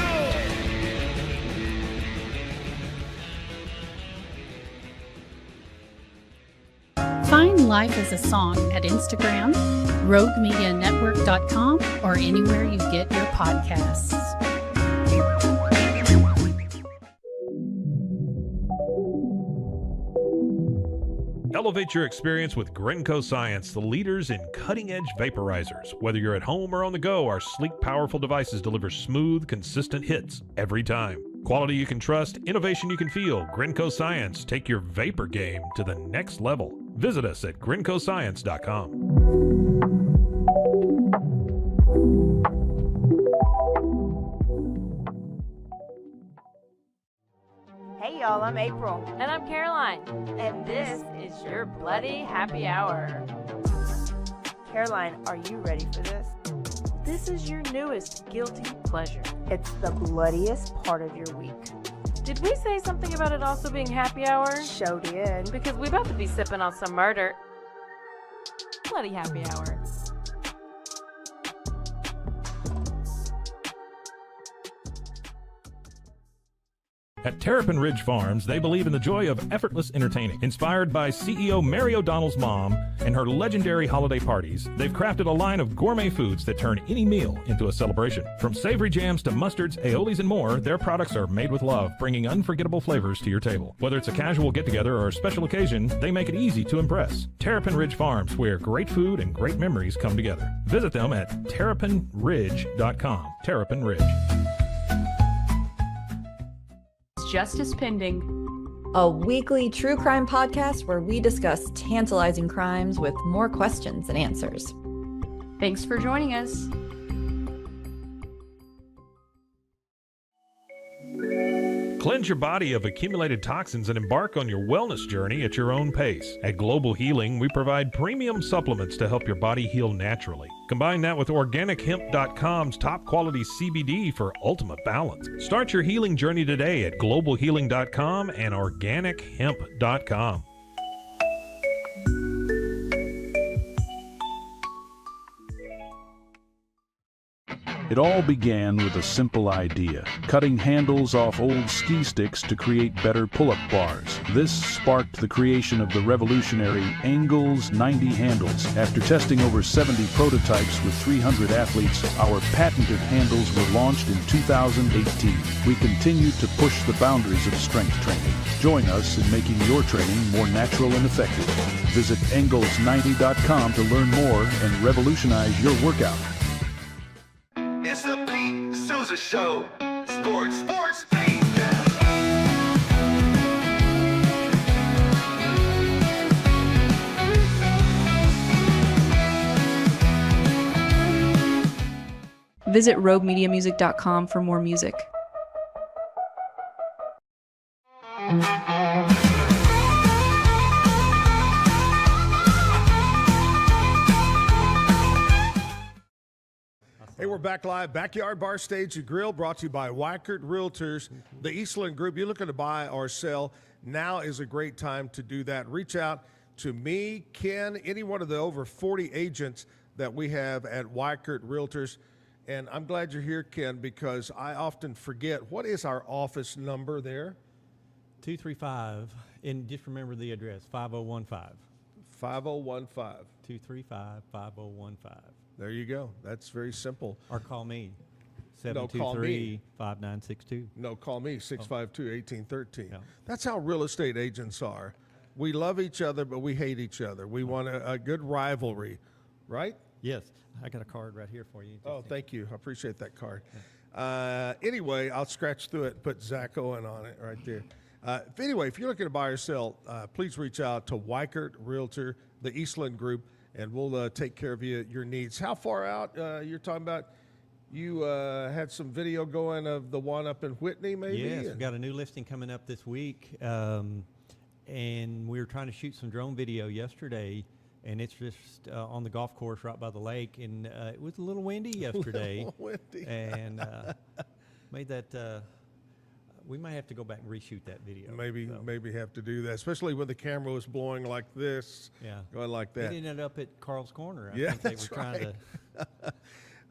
Find Life as a Song at Instagram, roguemedianetwork.com, or anywhere you get your podcasts. Elevate your experience with Grenco Science, the leaders in cutting-edge vaporizers. Whether you're at home or on the go, our sleek, powerful devices deliver smooth, consistent hits every time. Quality you can trust, innovation you can feel. Grenco Science. Take your vapor game to the next level. Visit us at GrencoScience.com. Hey y'all, I'm April. And I'm Caroline. And this is your Bloody Happy Hour. Caroline, are you ready for this? This is your newest guilty pleasure. It's the bloodiest part of your week. Did we say something about it also being happy hour? Show did. Because we about to be sipping on some murder. Bloody Happy Hour. At Terrapin Ridge Farms, they believe in the joy of effortless entertaining. Inspired by CEO Mary O'Donnell's mom and her legendary holiday parties, they've crafted a line of gourmet foods that turn any meal into a celebration. From savory jams to mustards, aiolis, and more, their products are made with love, bringing unforgettable flavors to your table. Whether it's a casual get-together or a special occasion, they make it easy to impress. Terrapin Ridge Farms, where great food and great memories come together. Visit them at terrapinridge.com. Terrapin Ridge. Justice Pending, a weekly true crime podcast where we discuss tantalizing crimes with more questions than answers. Thanks for joining us. Cleanse your body of accumulated toxins and embark on your wellness journey at your own pace. At Global Healing, we provide premium supplements to help your body heal naturally. Combine that with OrganicHemp.com's top quality CBD for ultimate balance. Start your healing journey today at GlobalHealing.com and OrganicHemp.com. It all began with a simple idea, cutting handles off old ski sticks to create better pull-up bars. This sparked the creation of the revolutionary Engels 90 handles. After testing over 70 prototypes with 300 athletes, our patented handles were launched in 2018. We continue to push the boundaries of strength training. Join us in making your training more natural and effective. Visit Engels90.com to learn more and revolutionize your workout. It's the Pete Souza Show. Sports, Pete. Visit roguemediamusic.com for more music. Hey, we're back live. Backyard Bar Stage and Grill brought to you by Waco Realtors, the Eastland Group. You're looking to buy or sell, now is a great time to do that. Reach out to me, Ken, any one of the over 40 agents that we have at Weikert Realtors. And I'm glad you're here, Ken, because I often forget. What is our office number there? 235, and just remember the address, 5015. 5015. 235 5015. There you go. That's very simple. Or call me, No, call me. 723-5962. No, call me, 652-1813. Yeah. That's how real estate agents are. We love each other, but we hate each other. We want a good rivalry, right? Yes, I got a card right here for you. Oh, thank you. I appreciate that card. Anyway, I'll scratch through it and put Zack Owen on it right there. If you're looking to buy or sell, please reach out to Weikert Realtor, the Eastland Group, and we'll take care of your needs. How far out you're talking about? You had some video going of the one up in Whitney, maybe? Yes, we've got a new listing coming up this week, and we were trying to shoot some drone video yesterday, and it's just on the golf course right by the lake, and it was a little windy yesterday. Windy. And made that, we might have to go back and reshoot that video. Maybe have to do that, especially when the camera was blowing like this, going like that. It ended up at Carl's Corner. I Yeah, think they that's were trying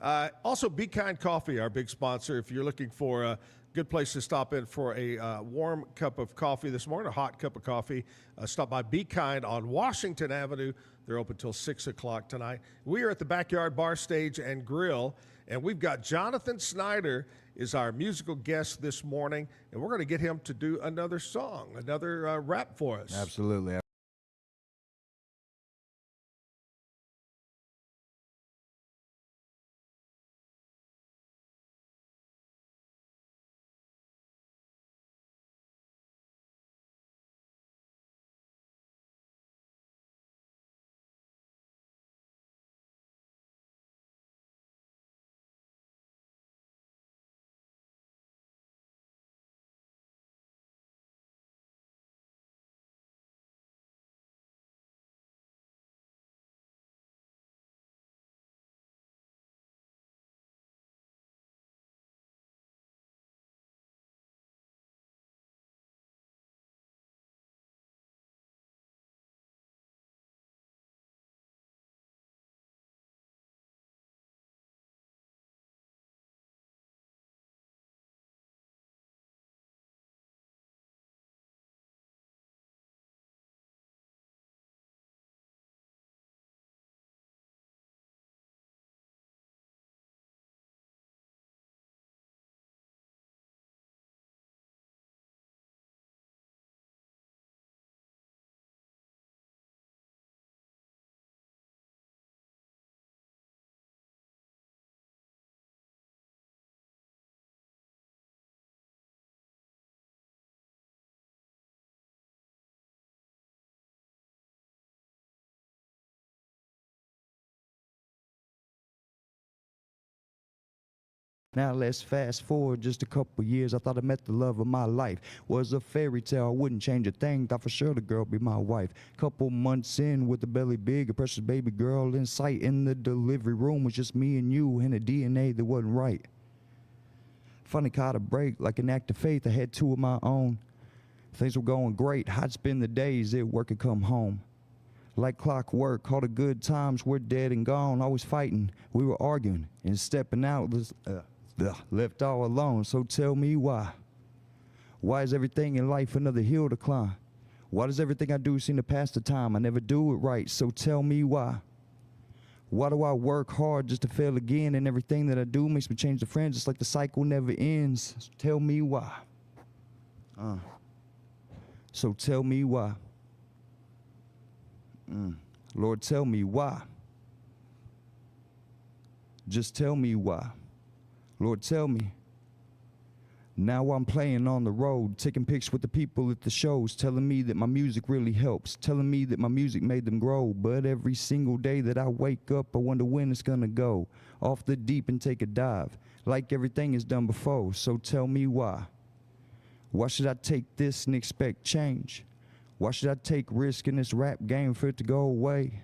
right. Also, Be Kind Coffee, our big sponsor. If you're looking for a good place to stop in for a warm cup of coffee this morning, a hot cup of coffee, stop by Be Kind on Washington Avenue. They're open till 6 o'clock tonight. We are at the Backyard Bar Stage and Grill, and we've got Jonathan Snyder is our musical guest this morning, and we're going to get him to do another song, another rap for us. Absolutely. Now let's fast forward just a couple years. I thought I met the love of my life. Was a fairy tale, I wouldn't change a thing. Thought for sure the girl be my wife. Couple months in with the belly big, a precious baby girl in sight. In the delivery room was just me and you and a DNA that wasn't right. Funny caught a break, like an act of faith. I had two of my own. Things were going great. I'd spend the days at work and come home. Like clockwork, all the good times were dead and gone. Always fighting, we were arguing and stepping out. Left all alone, so tell me why. Why is everything in life another hill to climb? Why does everything I do seem to pass the time? I never do it right, so tell me why. Why do I work hard just to fail again? And everything that I do makes me change the friends. It's like the cycle never ends. So tell me why. So tell me why. Lord, tell me why. Just tell me why. Lord, tell me. Now I'm playing on the road, taking pictures with the people at the shows, telling me that my music really helps, telling me that my music made them grow. But every single day that I wake up, I wonder when it's gonna go off the deep and take a dive, like everything is done before. So tell me why. Why should I take this and expect change? Why should I take risk in this rap game for it to go away?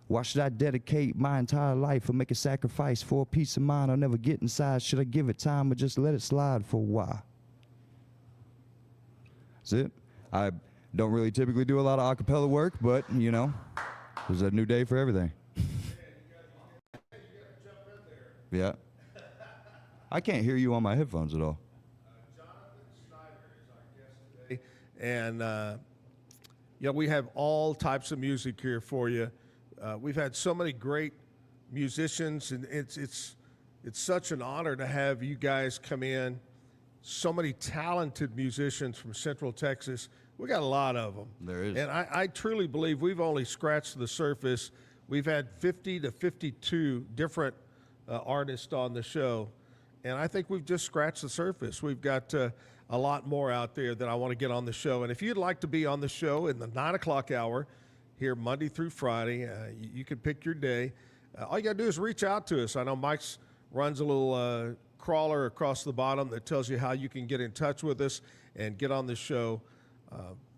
Why should I dedicate my entire life or make a sacrifice for a peace of mind I'll never get inside? Should I give it time or just let it slide for a while? That's it. Don't really typically do a lot of acapella work, but, you know, there's a new day for everything. Yeah. I can't hear you on my headphones at all. And, we have all types of music here for you. We've had so many great musicians, and it's such an honor to have you guys come in. So many talented musicians from Central Texas. We got a lot of them. There is. And I truly believe we've only scratched the surface. We've had 50 to 52 different artists on the show, and I think we've just scratched the surface. We've got a lot more out there that I want to get on the show. And if you'd like to be on the show in the 9 o'clock hour here Monday through Friday, you can pick your day. All you got to do is reach out to us. I know Mike's runs a little crawler across the bottom that tells you how you can get in touch with us and get on the show.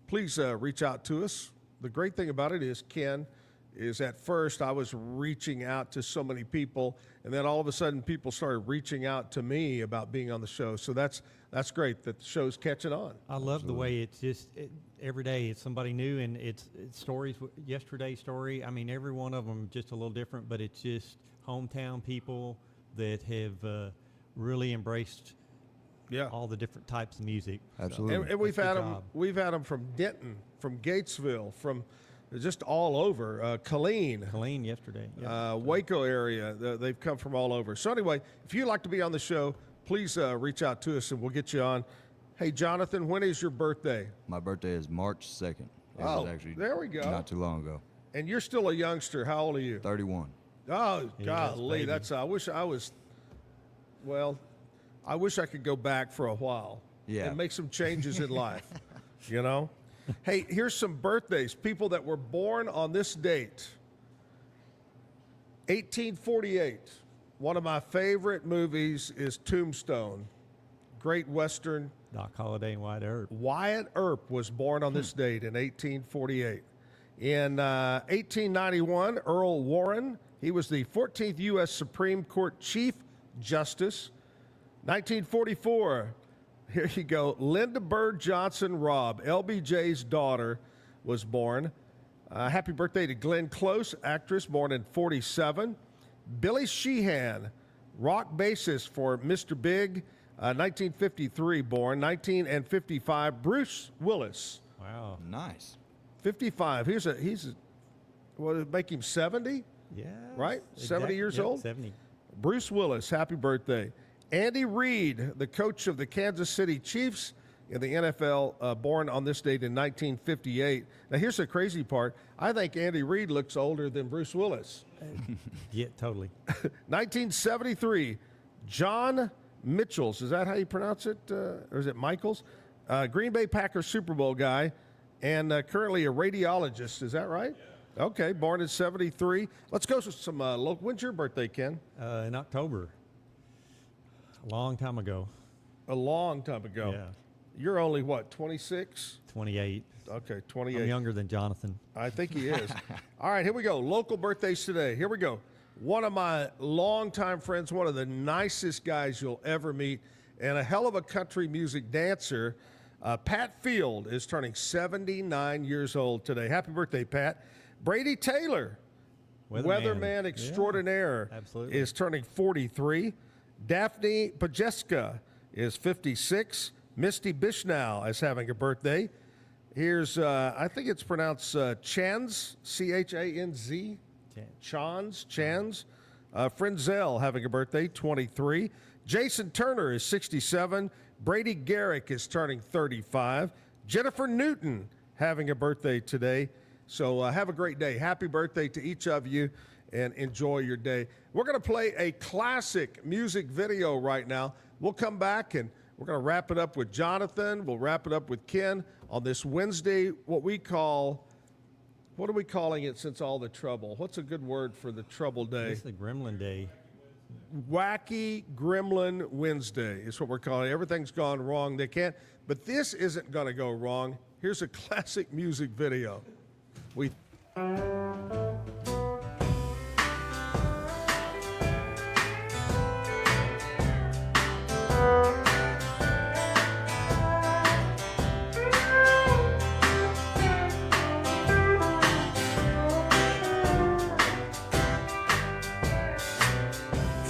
Please reach out to us. The great thing about it is, Ken, is at first I was reaching out to so many people, and then all of a sudden people started reaching out to me about being on the show. So that's great that the show's catching on. I love the way it's just every day it's somebody new, and it's stories. Yesterday's story, I mean, every one of them just a little different, but it's just hometown people that have really embraced all the different types of music. Absolutely. And we've had them from Denton, from Gatesville, from just all over. Killeen yesterday. Waco area. They've come from all over. So anyway, if you'd like to be on the show, please reach out to us and we'll get you on. Hey, Jonathan, when is your birthday? My birthday is March 2nd. It Oh, was actually there we go. Not too long ago. And you're still a youngster. How old are you? 31. Oh, Yeah, golly. that's I wish I was, I wish I could go back for a while and make some changes in life, you know? Hey, here's some birthdays. People that were born on this date. 1848. One of my favorite movies is Tombstone. Great Western. Doc Holliday and Wyatt Earp. Wyatt Earp was born on this date in 1848. In 1891, Earl Warren, he was the 14th U.S. Supreme Court Chief Justice. 1944, here you go, Linda Bird Johnson Robb, LBJ's daughter, was born. Happy birthday to Glenn Close, actress, born in 47. Billy Sheehan, rock bassist for Mr. Big, 1953 born. 1955, Bruce Willis. Wow. Nice. 55. What did it make him 70? Yeah. Right? Exactly. 70 years Yep, old? 70. Bruce Willis, happy birthday. Andy Reid, the coach of the Kansas City Chiefs in the NFL, born on this date in 1958. Now, here's the crazy part. I think Andy Reid looks older than Bruce Willis. Yeah, totally. 1973, John Mitchells. Is that how you pronounce it? Or is it Michaels? Green Bay Packers Super Bowl guy and currently a radiologist. Is that right? Yeah. Okay, born in 73. Let's go to some local. When's your birthday, Ken? In October. A long time ago. A long time ago. Yeah. You're only, what, 26? 28. Okay, 28. I'm younger than Jonathan. I think he is. All right, here we go. Local birthdays today. Here we go. One of my longtime friends, one of the nicest guys you'll ever meet, and a hell of a country music dancer, Pat Field, is turning 79 years old today. Happy birthday, Pat. Brady Taylor, weatherman extraordinaire, absolutely, is turning 43. Daphne Pajeska is 56. Misty Bishnell is having a birthday. Here's, I think it's pronounced Chanz, C-H-A-N-Z. Chanz. Frenzel having a birthday, 23. Jason Turner is 67. Brady Garrick is turning 35. Jennifer Newton having a birthday today. So have a great day. Happy birthday to each of you, and enjoy your day. We're going to play a classic music video right now. We'll come back and we're going to wrap it up with Jonathan. We'll wrap it up with Ken on this Wednesday, what are we calling it since all the trouble? What's a good word for the trouble day? It's the Gremlin Day. Wacky Gremlin Wednesday is what we're calling it. Everything's gone wrong. They can't, but this isn't going to go wrong. Here's a classic music video.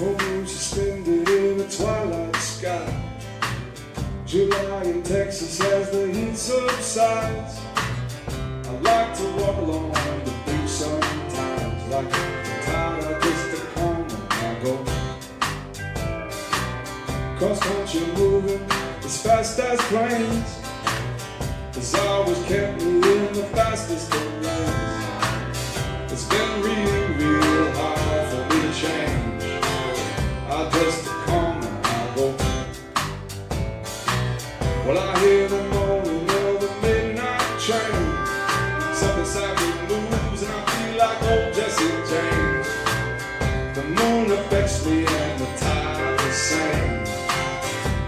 Full moon suspended in the twilight sky. July in Texas as the heat subsides. I like to walk along the beach sometimes, like the tide I just to come and I go. Cross country moving as fast as planes. It's always kept me in the fastest of lanes. It's been real hard for me to change. I just come and I go. Well, I hear the moaning of the midnight train. Something inside me moves and I feel like old Jesse James. The moon affects me and the tide the same.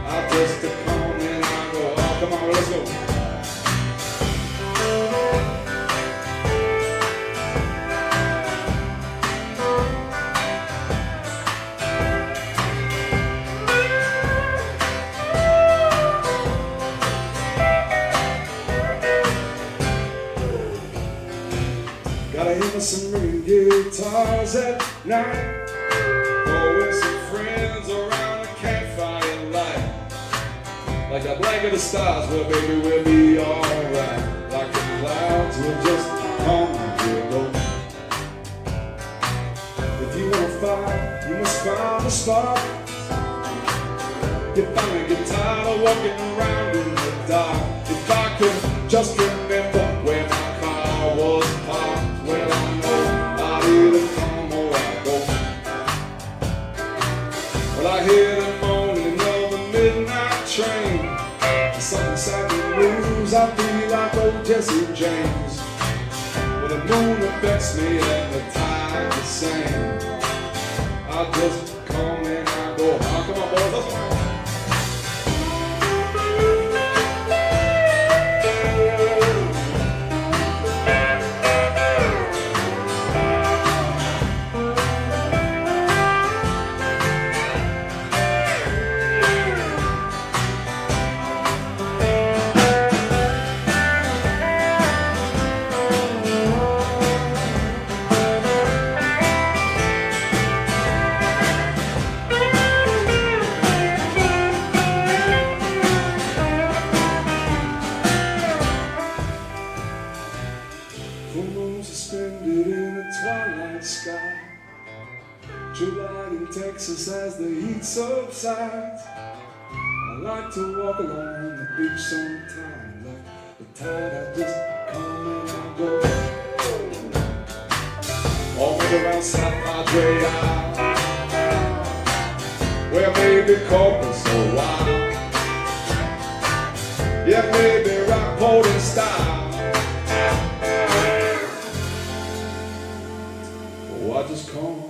I just come and I go. Oh, come on, let's go. Some ringing guitars at night. Go with some friends around the campfire light. Like a blanket of stars, well baby we'll be alright. Like the clouds will just come and we'll go. If you wanna fight, you must find a spark. You finally get tired of walking around in the dark. If I could just remember where my car was parked, well I know I'll either come or I go. Well I hear the moaning of the midnight train. Something inside me moves, I feel like old Jesse James. Well the moon affects me and the tide the same. I just come and I go. Oh, come on boys, let's go. July in Texas as the heat subsides. I like to walk along the beach sometime. Like the tide, I just come and I go. All around South Padre Isle, where baby Corpus so wild. Yeah, baby Rockport in style. Oh, I just come.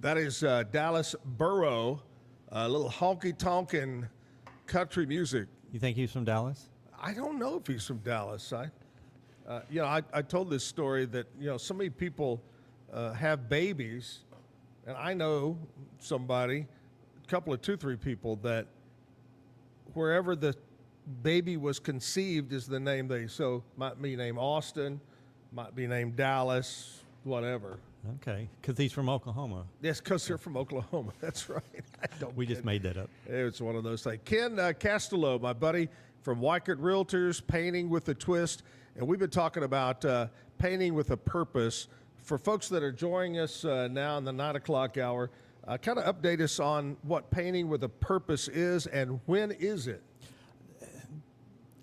That is Dallas Burrow, a little honky-tonkin' country music. You think he's from Dallas? I don't know if he's from Dallas. I told this story that, so many people have babies, and I know somebody, a couple of 2-3 people that wherever the baby was conceived is the name might be named Austin, might be named Dallas, whatever. Okay, because he's from Oklahoma. Yes, because they're from Oklahoma. That's right. We just made that up. It's one of those things. Ken Castello, my buddy from Waco Realtors, Painting with a Twist. And we've been talking about painting with a purpose. For folks that are joining us now in the 9 o'clock hour, kind of update us on what painting with a purpose is and when is it?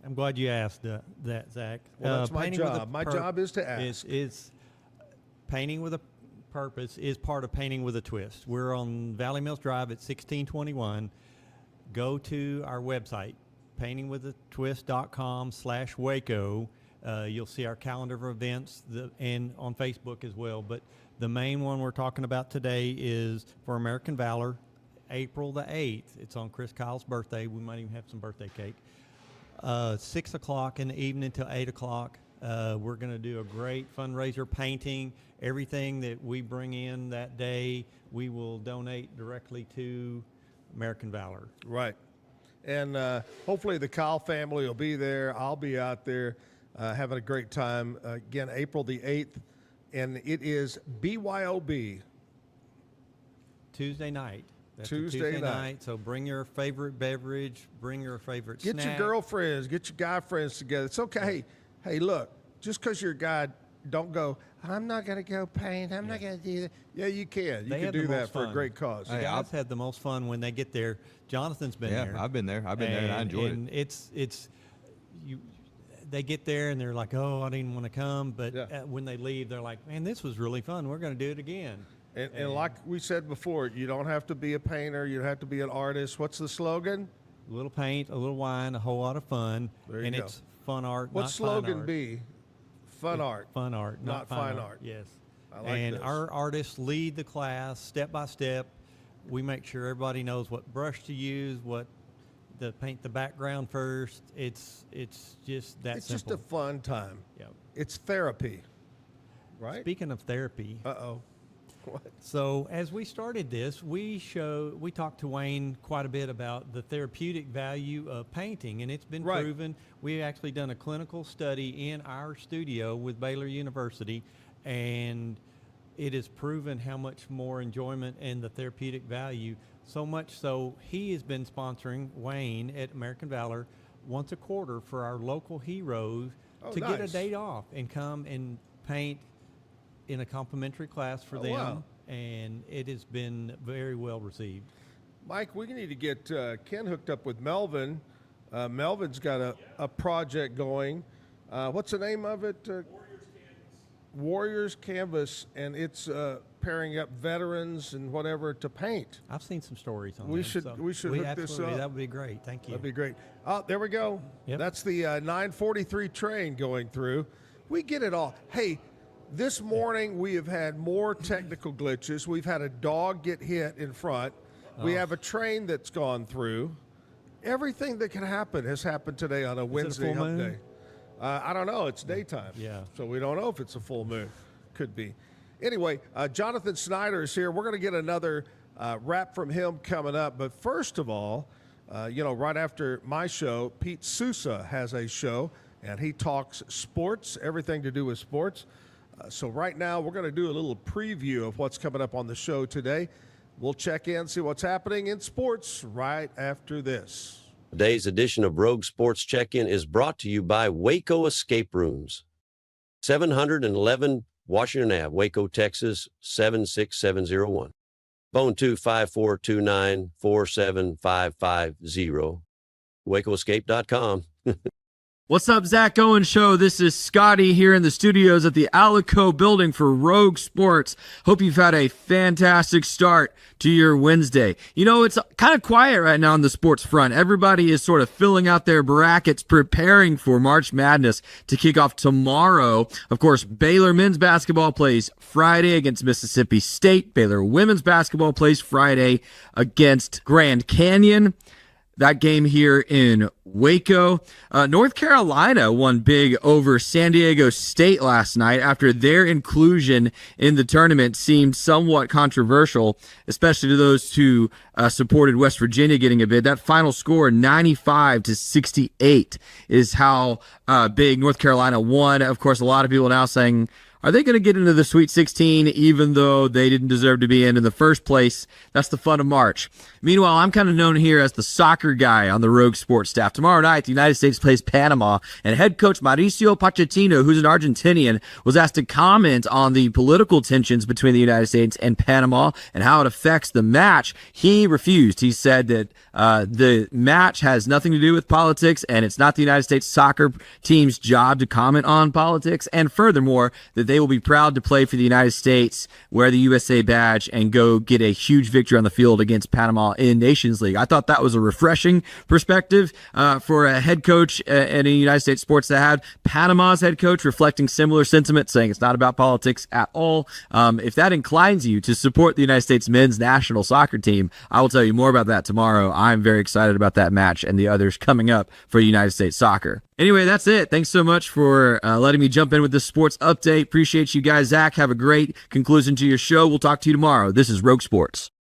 I'm glad you asked that, Zach. Well, that's my job. My job is to ask. Is painting with a purpose is part of Painting with a Twist. We're on Valley Mills Drive at 1621. go to our website, paintingwithatwist.com/Waco. You'll see our calendar of events and on Facebook as well. But the main one we're talking about today is for American Valor, April the 8th. It's on Chris Kyle's birthday. We might even have some birthday cake. 6 o'clock in the evening till 8 o'clock. We're going to do a great fundraiser painting. Everything that we bring in that day, we will donate directly to American Valor. Right. And hopefully the Kyle family will be there. I'll be out there having a great time. Again, April the 8th. And it is BYOB. Tuesday night. That's Tuesday night. So bring your favorite beverage, bring your favorite Get snack. your girlfriends, get your guy friends together. It's okay. Hey, look, just because you're a guy, don't go, I'm not going to go paint. I'm not going to do that. Yeah, you can. You can do that for a great cause. The guys had the most fun when they get there. Jonathan's been there. Yeah, I've been there. And I enjoyed it. And they get there and they're like, oh, I didn't want to come. But when they leave, they're like, man, this was really fun. We're going to do it again. And like we said before, you don't have to be a painter. You don't have to be an artist. What's the slogan? A little paint, a little wine, a whole lot of fun. There you and go. It's fun art, What not slogan fine art. be? Fun art. Fun art, not fine art. Yes. I like and this. our artists lead the class step by step. We make sure everybody knows what brush to use, what to paint the background first. It's just that It's simple. just a fun time. Yep. It's therapy, right? Speaking of therapy. Uh-oh. What? So as we started this, we talked to Wayne quite a bit about the therapeutic value of painting, and it's been proven. We've actually done a clinical study in our studio with Baylor University, and it has proven how much more enjoyment and the therapeutic value. So much so, he has been sponsoring Wayne at American Valor once a quarter for our local heroes to get a day off and come and paint in a complimentary class for them. Wow. And it has been very well received. Mike, we need to get Ken hooked up with Melvin. Melvin's got a project going. What's the name of it? Warriors Canvas, and it's pairing up veterans and whatever to paint. I've seen some stories on We them, should so we should hook this up. That would be great. Thank you. That'd be great. Oh, there we go. Yep. That's the 943 train going through. We get it all. Hey, this morning we have had more technical glitches. We've had a dog get hit in front. We have a train that's gone through. Everything that can happen has happened today on a Wednesday full hump moon? day. I don't know. It's daytime. Yeah. So we don't know if it's a full moon. Could be. Anyway, Jonathan Snyder is here. We're going to get another rap from him coming up. But first of all, right after my show, Pete Sousa has a show, and he talks sports, everything to do with sports. So right now, we're going to do a little preview of what's coming up on the show today. We'll check in, see what's happening in sports right after this. Today's edition of Rogue Sports Check-In is brought to you by Waco Escape Rooms. 711 Washington Ave, Waco, Texas, 76701. Phone 254-294-7550. WacoEscape.com. What's up, Zack Owen Show? This is Scotty here in the studios at the Alico building for Rogue Sports. Hope you've had a fantastic start to your Wednesday. You know, it's kind of quiet right now on the sports front. Everybody is sort of filling out their brackets, preparing for March Madness to kick off tomorrow. Of course, Baylor men's basketball plays Friday against Mississippi State. Baylor women's basketball plays Friday against Grand Canyon. That game here in Waco. North Carolina won big over San Diego State last night after their inclusion in the tournament seemed somewhat controversial, especially to those who supported West Virginia getting a bid. That final score, 95-68, is how big North Carolina won. Of course, a lot of people now saying, are they going to get into the Sweet 16 even though they didn't deserve to be in the first place? That's the fun of March. Meanwhile, I'm kind of known here as the soccer guy on the Rogue Sports staff. Tomorrow night, the United States plays Panama, and head coach Mauricio Pochettino, who's an Argentinian, was asked to comment on the political tensions between the United States and Panama and how it affects the match. He refused. He said that the match has nothing to do with politics, and it's not the United States soccer team's job to comment on politics, and furthermore, that they will be proud to play for the United States, wear the USA badge, and go get a huge victory on the field against Panama in Nations League. I thought that was a refreshing perspective for a head coach in a United States sports to have. Panama's head coach reflecting similar sentiment, saying it's not about politics at all. If that inclines you to support the United States men's national soccer team, I will tell you more about that tomorrow. I'm very excited about that match and the others coming up for United States soccer. Anyway, that's it. Thanks so much for letting me jump in with this sports update. Appreciate you guys. Zach, have a great conclusion to your show. We'll talk to you tomorrow. This is Rogue Sports.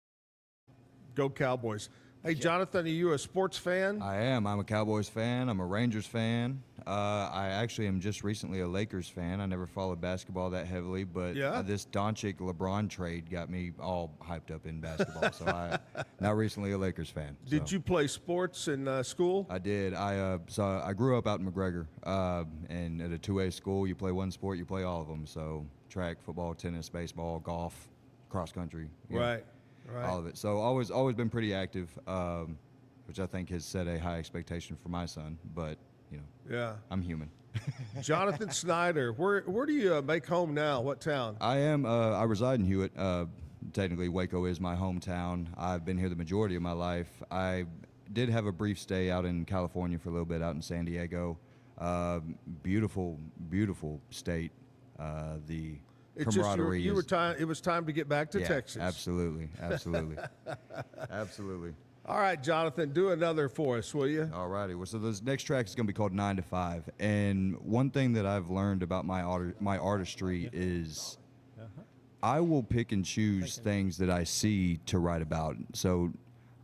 Go Cowboys. Hey, Jonathan, are you a sports fan? I am. I'm a Cowboys fan. I'm a Rangers fan. I actually am just recently a Lakers fan. I never followed basketball that heavily, but this Doncic-LeBron trade got me all hyped up in basketball. So I'm now recently a Lakers fan. Did you play sports in school? I did. I grew up out in McGregor, and at a 2A school, you play one sport, you play all of them. So track, football, tennis, baseball, golf, cross country. Right. All of it. So always been pretty active, which I think has set a high expectation for my son. But I'm human. Jonathan Snyder, where do you make home now? What town? I am. I reside in Hewitt. Technically, Waco is my hometown. I've been here the majority of my life. I did have a brief stay out in California for a little bit, out in San Diego. Beautiful, beautiful state. It was time to get back to Texas. Absolutely. Absolutely. All right, Jonathan, do another for us, will you? All righty. Well, so this next track is going to be called 9 to 5. And one thing that I've learned about my artistry is I will pick and choose things that I see to write about. So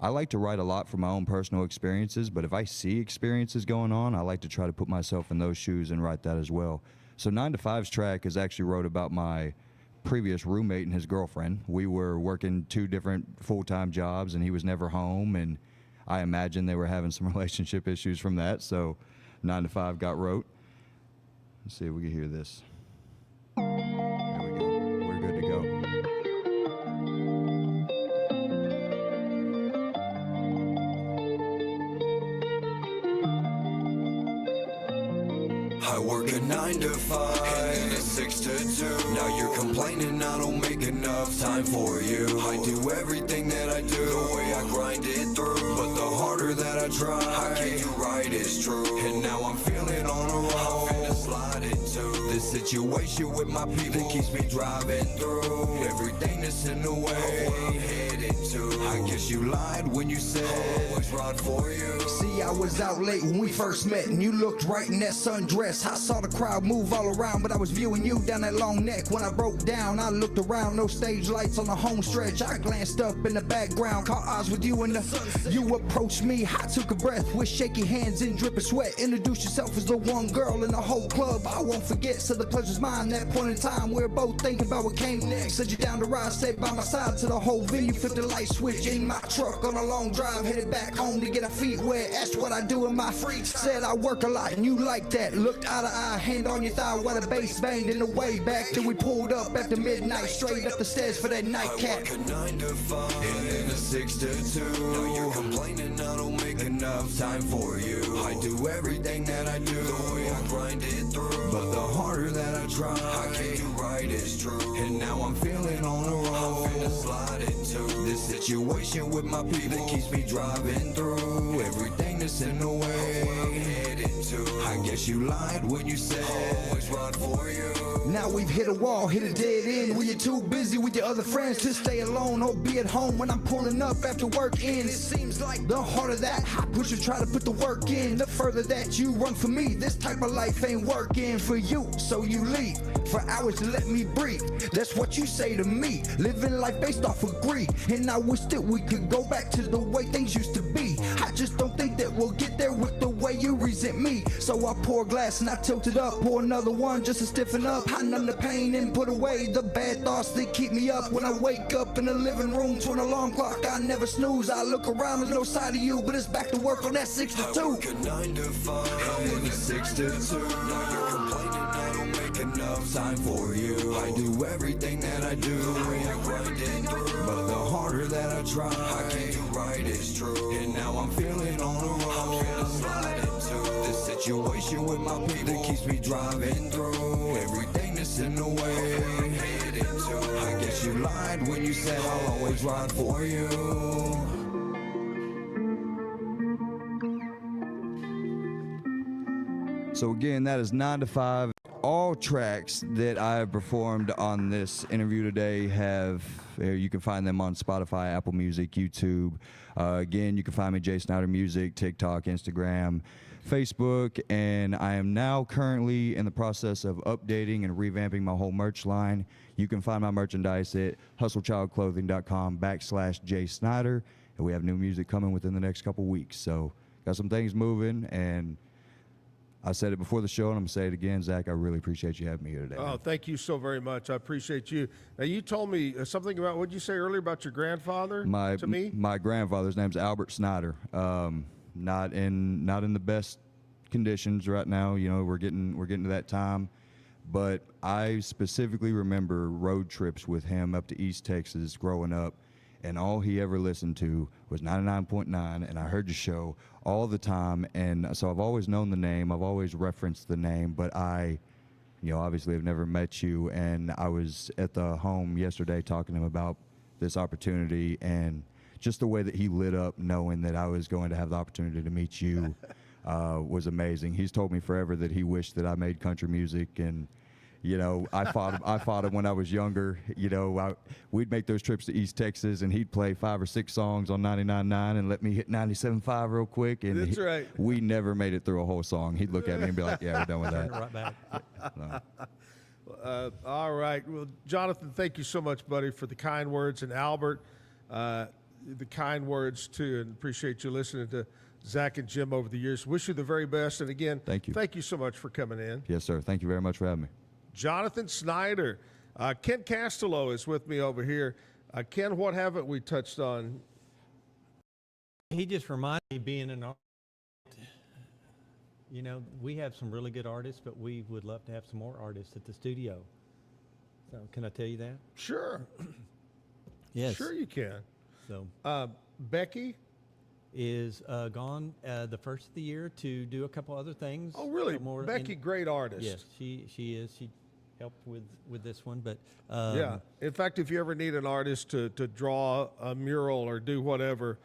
I like to write a lot from my own personal experiences, but if I see experiences going on, I like to try to put myself in those shoes and write that as well. So 9 to 5's track is actually wrote about my previous roommate and his girlfriend. We were working 2 different full-time jobs, and he was never home, and I imagine they were having some relationship issues from that, so 9 to 5 got wrote. Let's see if we can hear this. There we go. We're good to go. I work a 9 to 5 and then a 6 to 2. Now you're complaining I don't make enough time for you. I do everything that I do the way I grind it through, but the harder that I try, I can't do right, it's true. And now I'm feeling on a roll, I'm finna slide into this situation with my people that keeps me driving through everything that's in the way I'm headed to. I guess you lied when you said I'll always ride for you. See, I was out late when we first met, and you looked right in that sundress. I saw the crowd move all around, but I was viewing you down that long neck. When I broke down, I looked around, no stage lights on the home stretch. I glanced up in the background, caught eyes with you, and you approached me. I took a breath with shaky hands and dripping sweat. Introduced yourself as the one girl in the whole club I won't forget, so the pleasure's mine. That point in time, we were both thinking about what came next. Said you down the ride, stayed by my side to the whole venue. Flipped the light switch in my truck on a long drive, headed back home to get our feet wet. Asked what I do in my free time. Said I work a lot, and you like that. Looked eye to eye, hand on your thigh while the bass banged in the way back. Till we pulled up after midnight, straight up the stairs for that nightcap. I work a 9 to 5 and then a 6 to 2. Now you're complaining I don't make enough time for you. I do everything that I do the way I grind it through, but the harder that I try, I can't do right, it's true. And now I'm feeling on a roll, I'm finna slide into this situation with my people that keeps me driving through everything that's in the way I'm headed to. I guess you lied when you said I'll always ride for you. Now we've hit a wall, hit a dead end. When you're too busy with your other friends to stay alone or be at home when I'm pulling up after work ends. It seems like the harder that I push to try to put the work in, the further that you run for me. This type of life ain't working for you, so you leave for hours to let me breathe. That's what you say to me, living life based off of greed. And I wish that we could go back to the way things used to be. I just don't think that we'll get there with the way you resent me. So I pour a glass and I tilt it up, pour another one just to stiffen up. I numb the pain and put away the bad thoughts that keep me up. When I wake up in the living room to an alarm clock, I never snooze. I look around, there's no side of you, but it's back to work on that 6 to 2. I work a 9 to 5 and then a 6 to 2. Now you're complaining I don't make enough time for you. I do everything that I do the way I grind it through, but the harder that I try, I can't do right, it's true. And now I'm feeling on a roll, I'm finna slide into this situation situation with my people that keeps me driving through everything that's in the way. I guess you lied when you said I'll always ride for you. So again, that is 9 to 5. All tracks that I have performed on this interview today you can find them on Spotify, Apple Music, YouTube. Again, you can find me Jay Snyder Music, TikTok, Instagram, Facebook, and I am now currently in the process of updating and revamping my whole merch line. You can find my merchandise at hustlechildclothing.com/Jay Snyder, and we have new music coming within the next couple weeks. So got some things moving, and I said it before the show, and I'm going to say it again. Zach, I really appreciate you having me here today. Oh, thank you so very much. I appreciate you. Now, you told me something about, what did you say earlier about your grandfather to me? My grandfather's name's Albert Snyder. Not in the best conditions right now. You know, we're getting to that time. But I specifically remember road trips with him up to East Texas growing up, and all he ever listened to was 99.9, and I heard your show all the time, and so I've always known the name, I've always referenced the name, but I, obviously have never met you, and I was at the home yesterday talking to him about this opportunity, and just the way that he lit up knowing that I was going to have the opportunity to meet you was amazing. He's told me forever that he wished that I made country music, and I fought him when I was younger. We'd make those trips to East Texas, and he'd play 5 or 6 songs on 99.9 and let me hit 97.5 real quick. And That's right. We never made it through a whole song. He'd look at me and be like, "Yeah, we're done with that." Right back. No. All right. Well, Jonathan, thank you so much, buddy, for the kind words, and Albert, the kind words too, and appreciate you listening to Zach and Jim over the years. Wish you the very best, and again, thank you. Thank you so much for coming in. Yes, sir. Thank you very much for having me. Jonathan Snyder. Ken Castello is with me over here. Ken, what haven't we touched on? He just reminded me, being an artist, we have some really good artists, but we would love to have some more artists at the studio. So can I tell you that? Sure. Yes. Sure you can. So Becky is gone the first of the year to do a couple other things. Oh, really? Becky, great artist. Yes, she is. She helped with this one, but yeah. In fact, if you ever need an artist to draw a mural or do whatever,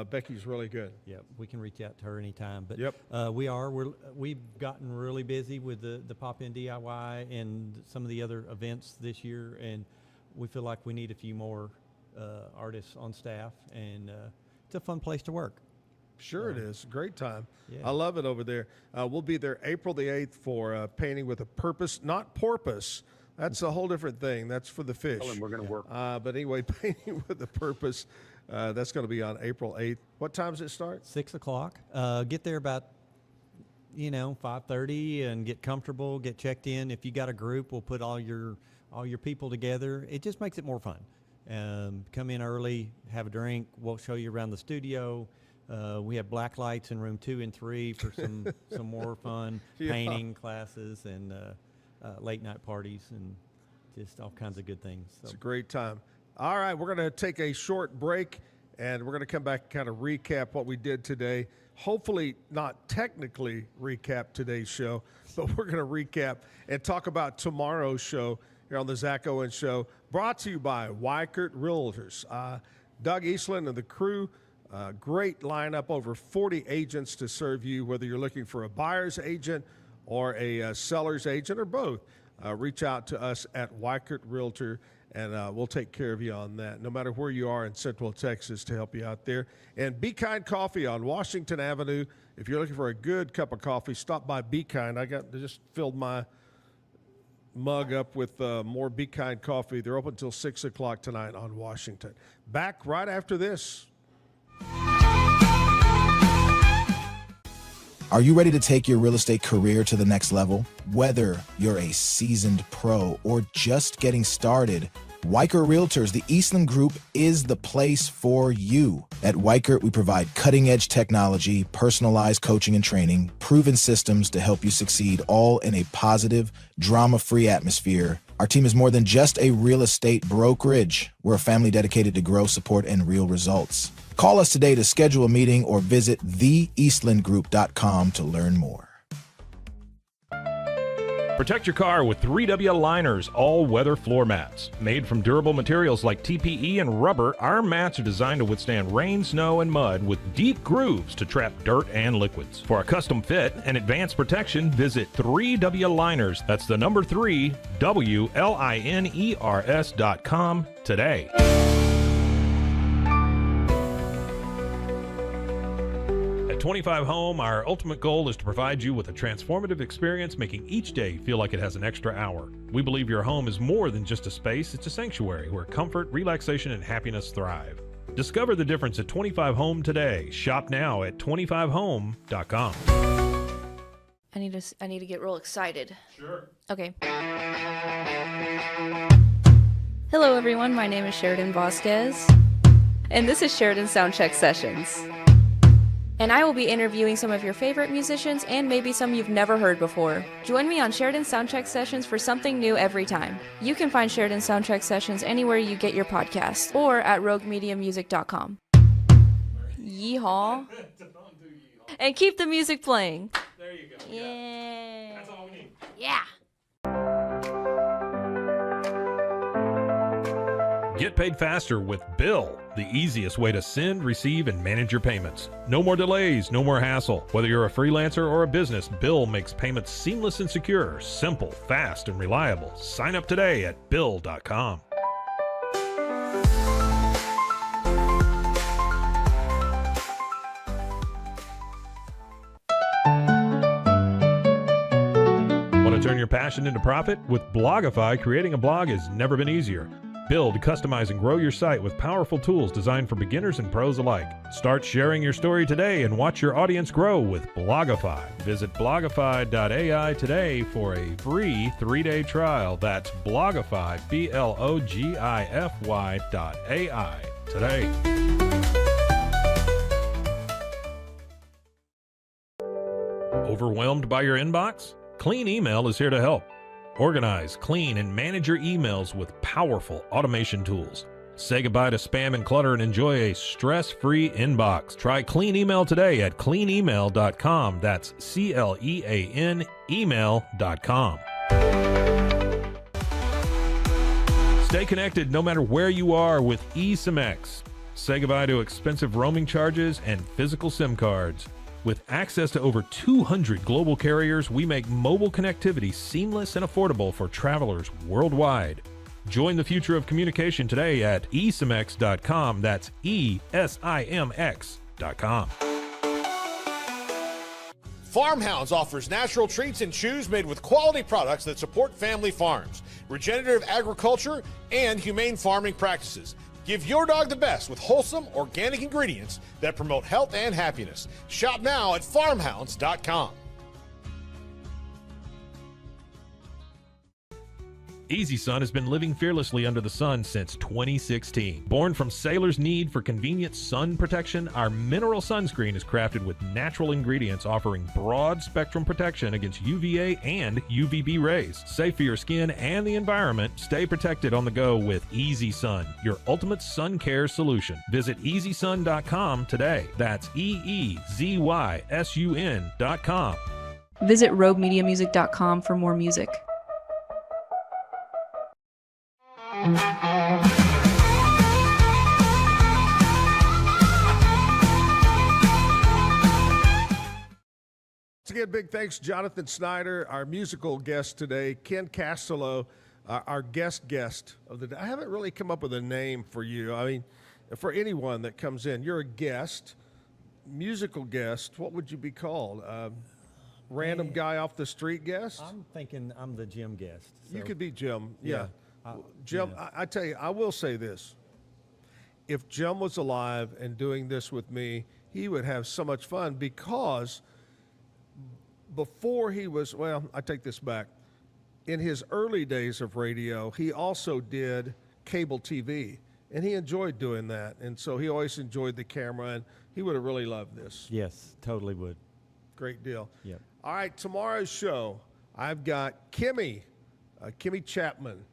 Becky's really good. Yeah, we can reach out to her anytime. But yep. We've gotten really busy with the Pop-In DIY and some of the other events this year, and we feel like we need a few more artists on staff, and it's a fun place to work. Sure it is. Great time. Yeah. I love it over there. We'll be there April the 8th for Painting with a Purpose, not porpoise. That's a whole different thing. That's for the fish. Tell him we're going to work. But anyway, Painting with a Purpose, that's going to be on April 8th. What time does it start? 6 o'clock. Get there about 5:30 and get comfortable, get checked in. If you got a group, we'll put all your people together. It just makes it more fun. Come in early, have a drink. We'll show you around the studio. We have black lights in room 2 and 3 for some more fun, painting classes and late night parties and just all kinds of good things. So. It's a great time. All right, we're going to take a short break, and we're going to come back and kind of recap what we did today. Hopefully not technically recap today's show, but we're going to recap and talk about tomorrow's show here on the Zack Owen Show, brought to you by Waco Realtors. Doug Eastland and the crew. Great lineup, over 40 agents to serve you, whether you're looking for a buyer's agent or a seller's agent or both. Reach out to us at Waco Realtor, and we'll take care of you on that, no matter where you are in Central Texas, to help you out there. And Be Kind Coffee on Washington Avenue. If you're looking for a good cup of coffee, stop by Be Kind. I just filled my mug up with more Be Kind coffee. They're open until 6 o'clock tonight on Washington. Back right after this. Are you ready to take your real estate career to the next level? Whether you're a seasoned pro or just getting started, Waco Realtors, the Eastland Group, is the place for you. At Waco, we provide cutting-edge technology, personalized coaching and training, proven systems to help you succeed, all in a positive, drama-free atmosphere. Our team is more than just a real estate brokerage. We're a family dedicated to growth, support, and real results. Call us today to schedule a meeting or visit theeastlandgroup.com to learn more. Protect your car with 3W Liners all-weather floor mats. Made from durable materials like TPE and rubber, our mats are designed to withstand rain, snow, and mud with deep grooves to trap dirt and liquids. For a custom fit and advanced protection, visit 3W Liners. That's the number 3, WLINERS.com today. At 25 Home, our ultimate goal is to provide you with a transformative experience, making each day feel like it has an extra hour. We believe your home is more than just a space, it's a sanctuary where comfort, relaxation, and happiness thrive. Discover the difference at 25 Home today. Shop now at 25home.com. I need to get real excited. Sure. Okay. Hello everyone, my name is Sheridan Vasquez, and this is Sheridan Soundcheck Sessions. And I will be interviewing some of your favorite musicians and maybe some you've never heard before. Join me on Sheridan Soundcheck Sessions for something new every time. You can find Sheridan Soundcheck Sessions anywhere you get your podcasts or at roguemediamusic.com. Yeehaw. And keep the music playing. There you go. Yeah. That's all we need. Yeah. Get paid faster with Bill, the easiest way to send, receive, and manage your payments. No more delays, no more hassle. Whether you're a freelancer or a business, Bill makes payments seamless and secure, simple, fast, and reliable. Sign up today at Bill.com. Want to turn your passion into profit? With Blogify, creating a blog has never been easier. Build, customize, and grow your site with powerful tools designed for beginners and pros alike. Start sharing your story today and watch your audience grow with Blogify. Visit blogify.ai today for a free 3-day trial. That's Blogify, Blogify.ai today. Overwhelmed by your inbox? Clean Email is here to help. Organize, clean, and manage your emails with powerful automation tools. Say goodbye to spam and clutter and enjoy a stress-free inbox. Try Clean Email today at cleanemail.com. That's CLEAN email.com. Stay connected no matter where you are with eSIM-X. Say goodbye to expensive roaming charges and physical SIM cards. With access to over 200 global carriers, we make mobile connectivity seamless and affordable for travelers worldwide. Join the future of communication today at eSIMX.com. That's ESIMX.com. Farmhounds offers natural treats and chews made with quality products that support family farms, regenerative agriculture, and humane farming practices. Give your dog the best with wholesome, organic ingredients that promote health and happiness. Shop now at farmhounds.com. Easy Sun has been living fearlessly under the sun since 2016. Born from sailors' need for convenient sun protection, our mineral sunscreen is crafted with natural ingredients offering broad spectrum protection against UVA and UVB rays. Safe for your skin and the environment, stay protected on the go with Easy Sun, your ultimate sun care solution. Visit EasySun.com today. That's EEZYSUN.com. Visit roguemediamusic.com for more music. Once again, big thanks, Jonathan Snyder, our musical guest today, Ken Castello, our guest of the day. I haven't really come up with a name for you. I mean, for anyone that comes in, you're a guest, musical guest. What would you be called? Random guy off the street guest? I'm thinking I'm the Jim guest. You so- could be Jim, yeah. Jim, Jim, I tell you, I will say this. If Jim was alive and doing this with me, he would have so much fun because before he was, well, I take this back. In his early days of radio, he also did cable TV, and he enjoyed doing that. And so he always enjoyed the camera, and he would have really loved this. Yes, totally would. Great deal. Yep. All right, tomorrow's show, I've got Kimmy Chapman.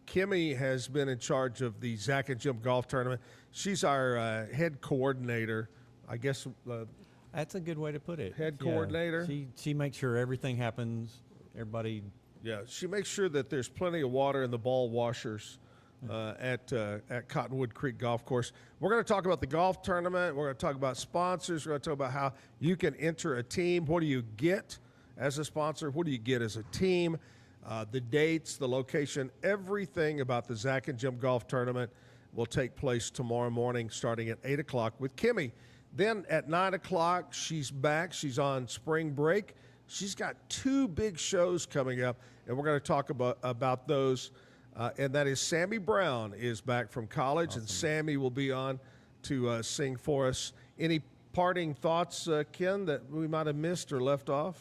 Kimmy has been in charge of the Zack and Jim golf tournament. She's our head coordinator, I guess. That's a good way to put it. Head Yeah. coordinator. She makes sure everything happens everybody. Yeah, she makes sure that there's plenty of water in the ball washers at Cottonwood Creek Golf Course. We're going to talk about the golf tournament. We're going to talk about sponsors. We're going to talk about how you can enter a team. What do you get as a sponsor? What do you get as a team? The dates, the location, everything about the Zack and Jim Golf Tournament will take place tomorrow morning starting at 8 o'clock with Kimmy. Then at 9 o'clock, she's back. She's on spring break. She's got 2 big shows coming up, and we're going to talk about those. And that is Sammy Brown is back from college, awesome. And Sammy will be on to sing for us. Any parting thoughts, Ken, that we might have missed or left off?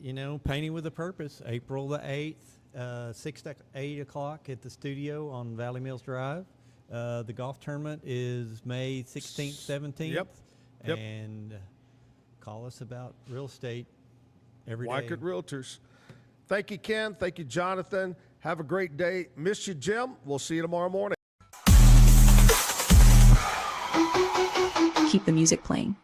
You know, Painting with a Purpose, April the 8th, 6 to 8 o'clock at the studio on Valley Mills Drive. The golf tournament is May 16th, 17th. Yep. And call us about real estate every day. Waco Realtors. Thank you, Ken. Thank you, Jonathan. Have a great day. Miss you, Jim. We'll see you tomorrow morning. Keep the music playing.